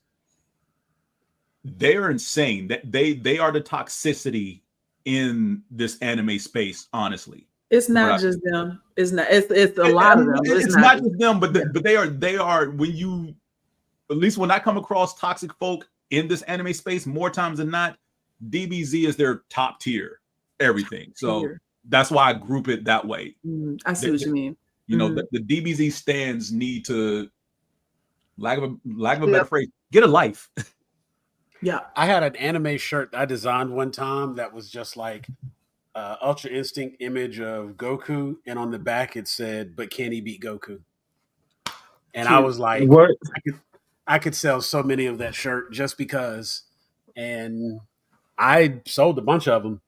they're insane. That they are the toxicity in this anime space, honestly. It's not just them. It's not. It's a lot of them. It's not just them, but they are. When you, at least when I come across toxic folk in this anime space, more times than not, DBZ is their top tier everything. So that's why I group it that way. I see what you mean. The DBZ stands need to, lack of a better phrase, get a life. Yeah. I had an anime shirt I designed one time that was just like Ultra Instinct image of Goku, and on the back it said, "But can he beat Goku?" And I Cute. was like, What? I could sell so many of that shirt just because. And I sold a bunch of them.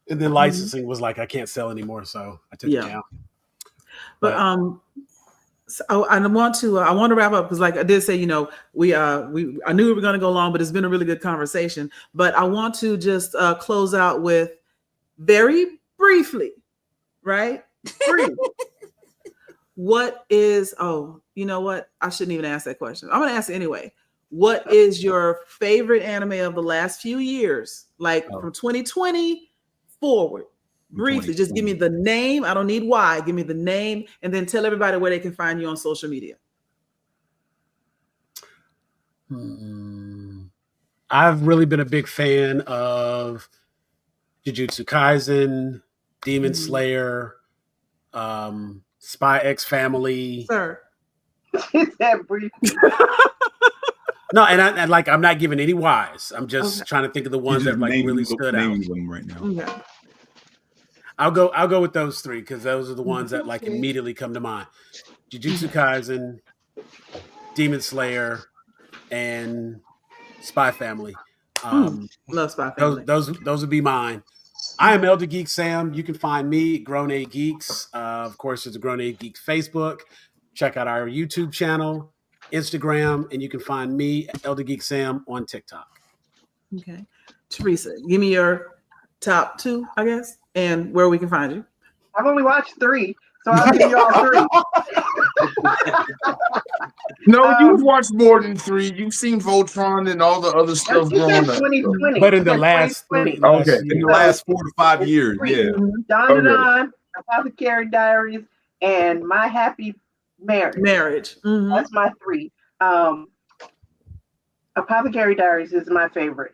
And then licensing was like, I can't sell anymore, so I took it down. But so I want to wrap up because, like I did say, I knew we were going to go long, but it's been a really good conversation. But I want to just close out with very briefly, right? Brief. What is? Oh, you know what? I shouldn't even ask that question. I'm going to ask it anyway. What is your favorite anime of the last few years, like from 2020 forward? Briefly, just give me the name. I don't need why. Give me the name, and then tell everybody where they can find you on social media. I've really been a big fan of Jujutsu Kaisen, Demon Slayer, Spy X Family. Sir. That brief. No, and I'm not giving any whys. I'm just trying to think of the ones that like really stood out. Them right now. Okay. I'll go with those three because those are the ones that like immediately come to mind. Jujutsu Kaisen, Demon Slayer, and Spy Family. Love Spy Family. Those would be mine. I am Elder Geek Sam. You can find me, Grown A Geeks. Of course, there's a Grown A Geeks Facebook. Check out our YouTube channel, Instagram, and you can find me, Elder Geek Sam, on TikTok. Okay. Teresa, give me your top two, I guess, and where we can find you. I've only watched 3, so I'll give you all 3. No, you've watched more than 3. You've seen Voltron and all the other stuff growing up. 2020. But in the last 2020. Okay. In the last 4 to 5 years, yeah. Don, Apothecary Diaries, and My Happy Marriage. That's my 3. Apothecary Diaries is my favorite.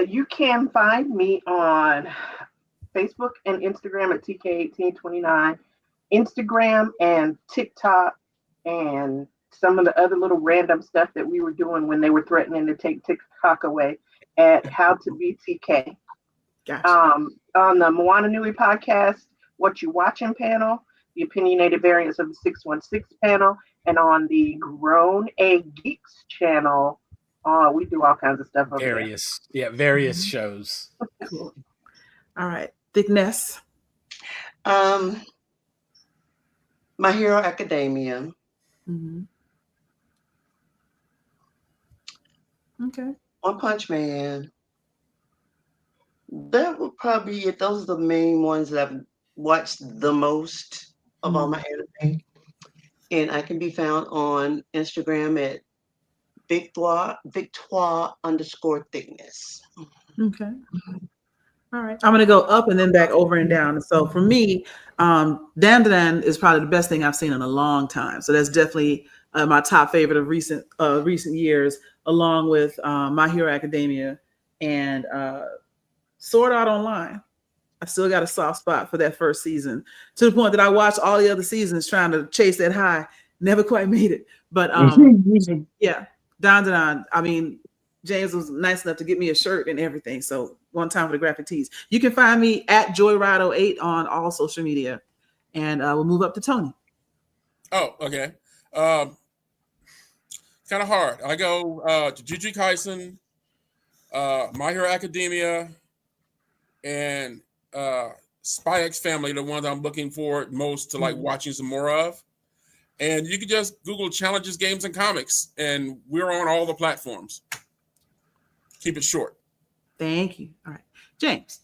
You can find me on Facebook and Instagram at TK1829, Instagram and TikTok, and some of the other little random stuff that we were doing when they were threatening to take TikTok away at How to Be TK. Gotcha. On the Moana Nui podcast, What You Watching panel, the opinionated variants of the 616 panel, and on the Grown A Geeks channel, we do all kinds of stuff over Various shows. Cool. All right. Thickness. My Hero Academia. Okay. One Punch Man. That would probably be it. Those are the main ones that I've watched the most of all my anime. And I can be found on Instagram at Victoire_thickness. Okay. All right. I'm going to go up and then back over and down. So for me, Dan is probably the best thing I've seen in a long time. So that's definitely my top favorite of recent years, along with My Hero Academia and Sword Art Online. I still got a soft spot for that first season, to the point that I watched all the other seasons trying to chase that high. Never quite made it. But yeah, Dan. I mean, James was nice enough to get me a shirt and everything. So one time for the graphic tees. You can find me at Joyride08 on all social media. And we'll move up to Tony. Oh, okay. Kind of hard. I go to Jujutsu Kaisen, My Hero Academia, and Spy X Family, the ones I'm looking for most to like watching some more of. And you can just Google Challenges, Games, and Comics, and we're on all the platforms. Keep it short. Thank you. All right. James.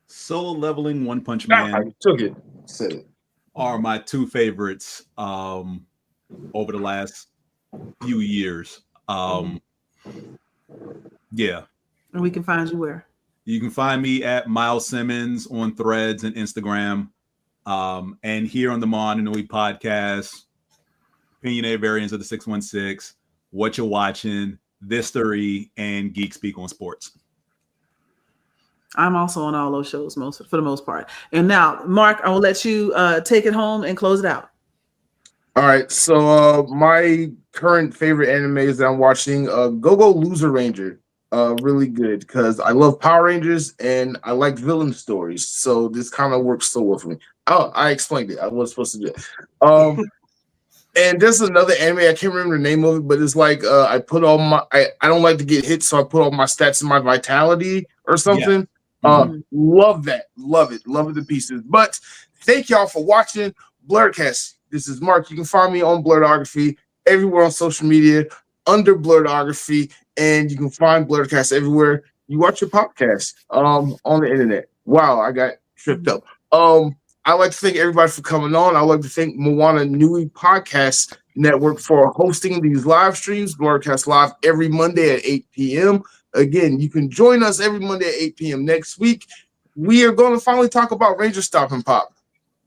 Solo Leveling, One Punch Man. I took it. Said it. Are my 2 favorites over the last few years. Yeah. And we can find you where? You can find me at Miles Simmons on Threads and Instagram. And here on the Moana Nui podcast, opinionated variants of the 616, What You're Watching, This Theory, and Geek Speak on Sports. I'm also on all those shows for the most part. And now, Mark, I will let you take it home and close it out. All right. So my current favorite animes that I'm watching, Go Go Loser Ranger. really good because I love Power Rangers and I like villain stories. So this kind of works so well for me. Oh, I explained it. I was supposed to do it. And there's another anime, I can't remember the name of it, but it's like I put all my I don't like to get hit, so I put all my stats in my vitality or something. Love that. Love it to pieces. But thank y'all for watching Blerdkast. This is Mark. You can find me on Blerdography everywhere on social media under Blerdography, and you can find Blerdkast everywhere you watch your podcast on the internet. Wow, I got tripped up. I'd like to thank everybody for coming on. I'd like to thank Moana Nui Podcast Network for hosting these live streams, Blerdkast Live every Monday at 8 p.m. Again, you can join us every Monday at 8 p.m. next week. We are going to finally talk about Ranger Stop and Pop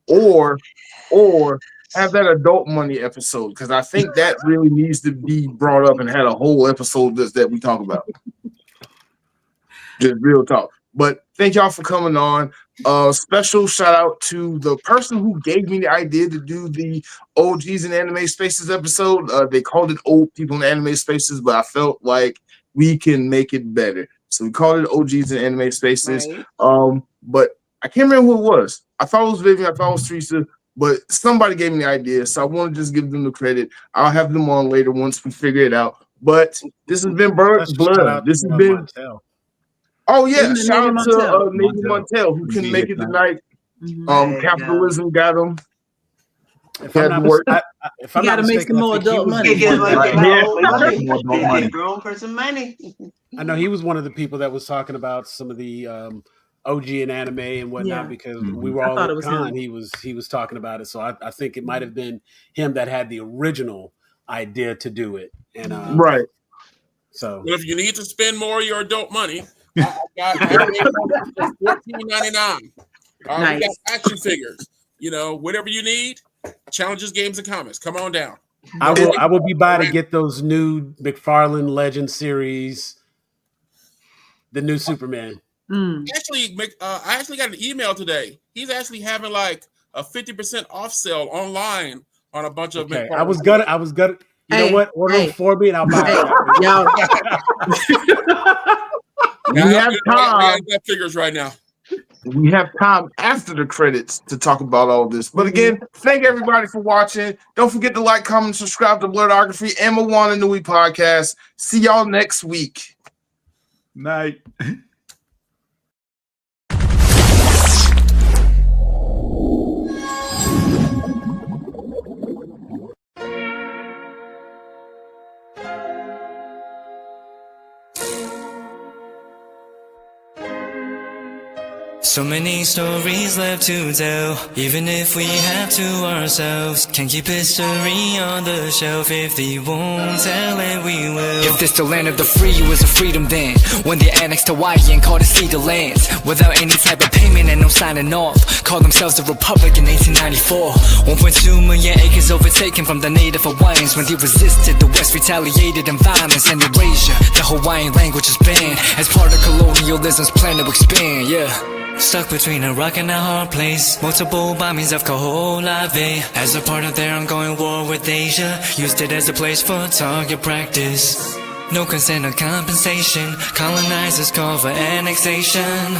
or have that adult money episode because I think that really needs to be brought up and had a whole episode that we talk about. Just real talk. But thank y'all for coming on. Special shout out to the person who gave me the idea to do the OGs in Anime Spaces episode. They called it Old People in Anime Spaces, but I felt like we can make it better. So we called it OGs in Anime Spaces. Right. But I can't remember who it was. I thought it was Vivian, I thought it was Teresa, but somebody gave me the idea. So I want to just give them the credit. I'll have them on later once we figure it out. But this has been Blerd. This has been Montel. Oh yeah, shout out to Navy Montel who can make it tonight. Capitalism got him. If I'm not you got to make some more adult money. Grown person money. I know he was one of the people that was talking about some of the OG and anime and whatnot because we were all at con. He was talking about it, so I think it might have been him that had the original idea to do it. And right. So if you need to spend more of your adult money. I got $14.99. Nice. We got action figures. You know, whatever you need, challenges, games, and comics. Come on down. I will be by to get those new McFarlane Legend series, the new Superman. Actually, I actually got an email today. He's actually having like a 50% off sale online on a bunch of. Okay, I was gonna. You know what? Order them for me, and I'll buy it. We have time. Got figures right now. We have time after the credits to talk about all this. But again, thank everybody for watching. Don't forget to like, comment, subscribe to Blerdography and Moana Nui Podcast. See y'all next week. Night. So many stories left to tell, even if we have to ourselves. Can't keep history on the shelf. If they won't tell it, we will. If this the land of the free, it was a freedom then. When they annexed Hawaii and called it Cedar Lands, without any type of payment and no signing off. Called themselves the Republic in 1894. 1.2 million acres overtaken from the native Hawaiians. When they resisted, the West retaliated in violence and erasure. The Hawaiian language is banned as part of colonialism's plan to expand, Stuck between a rock and a hard place. Multiple bombings of Kaho'olawe as a part of their ongoing war with Asia. Used it as a place for target practice. No consent or compensation. Colonizers call for annexation.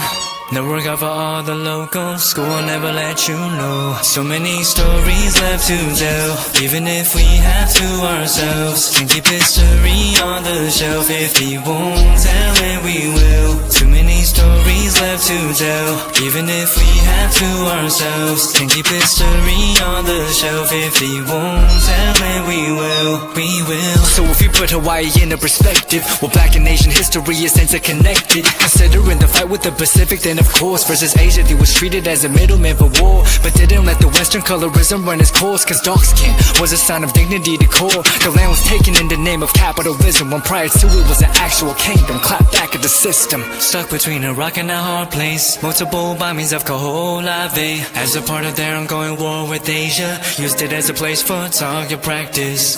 No regard for all the locals. School will never let you know. So many stories left to tell, even if we have to ourselves. Can't keep history on the shelf. If he won't tell it, we will. Too many stories left to tell, even if we have to ourselves. Can't keep history on the shelf. If he won't tell it, we will. We will. So if you put Hawaii into perspective, well, Black and Asian history is interconnected. Considering the fight with the Pacific, then of course versus Asia, they was treated as a middleman for war, but didn't let the Western colorism run its course. Cause dark skin was a sign of dignity to core. The land was taken in the name of capitalism, when prior to it was an actual kingdom. Clap back at the system. Stuck between a rock and a hard place. Multiple bombings of Kaho'olawe as a part of their ongoing war with Asia. Used it as a place for target practice.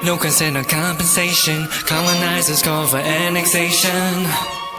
No consent or compensation. Colonizers call for annexation.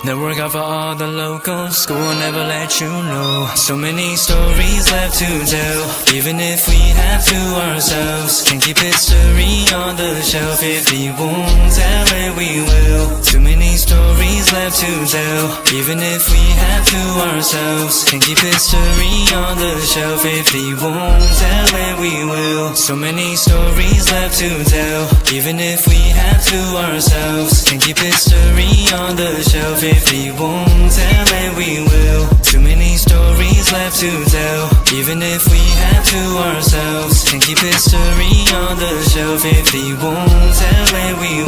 Network out for all the locals, school will never let you know. So many stories left to tell, even if we have to ourselves. Can't keep history on the shelf, if we won't tell it we will. Too many stories left to tell, even if we have to ourselves. Can't keep history on the shelf, if we won't tell it we will. So many stories left to tell, even if we have to ourselves. Can't keep history on the shelf, if we won't tell it we will. Too many stories left to tell, even if we have to ourselves. Can't keep history on the shelf, if we won't tell it we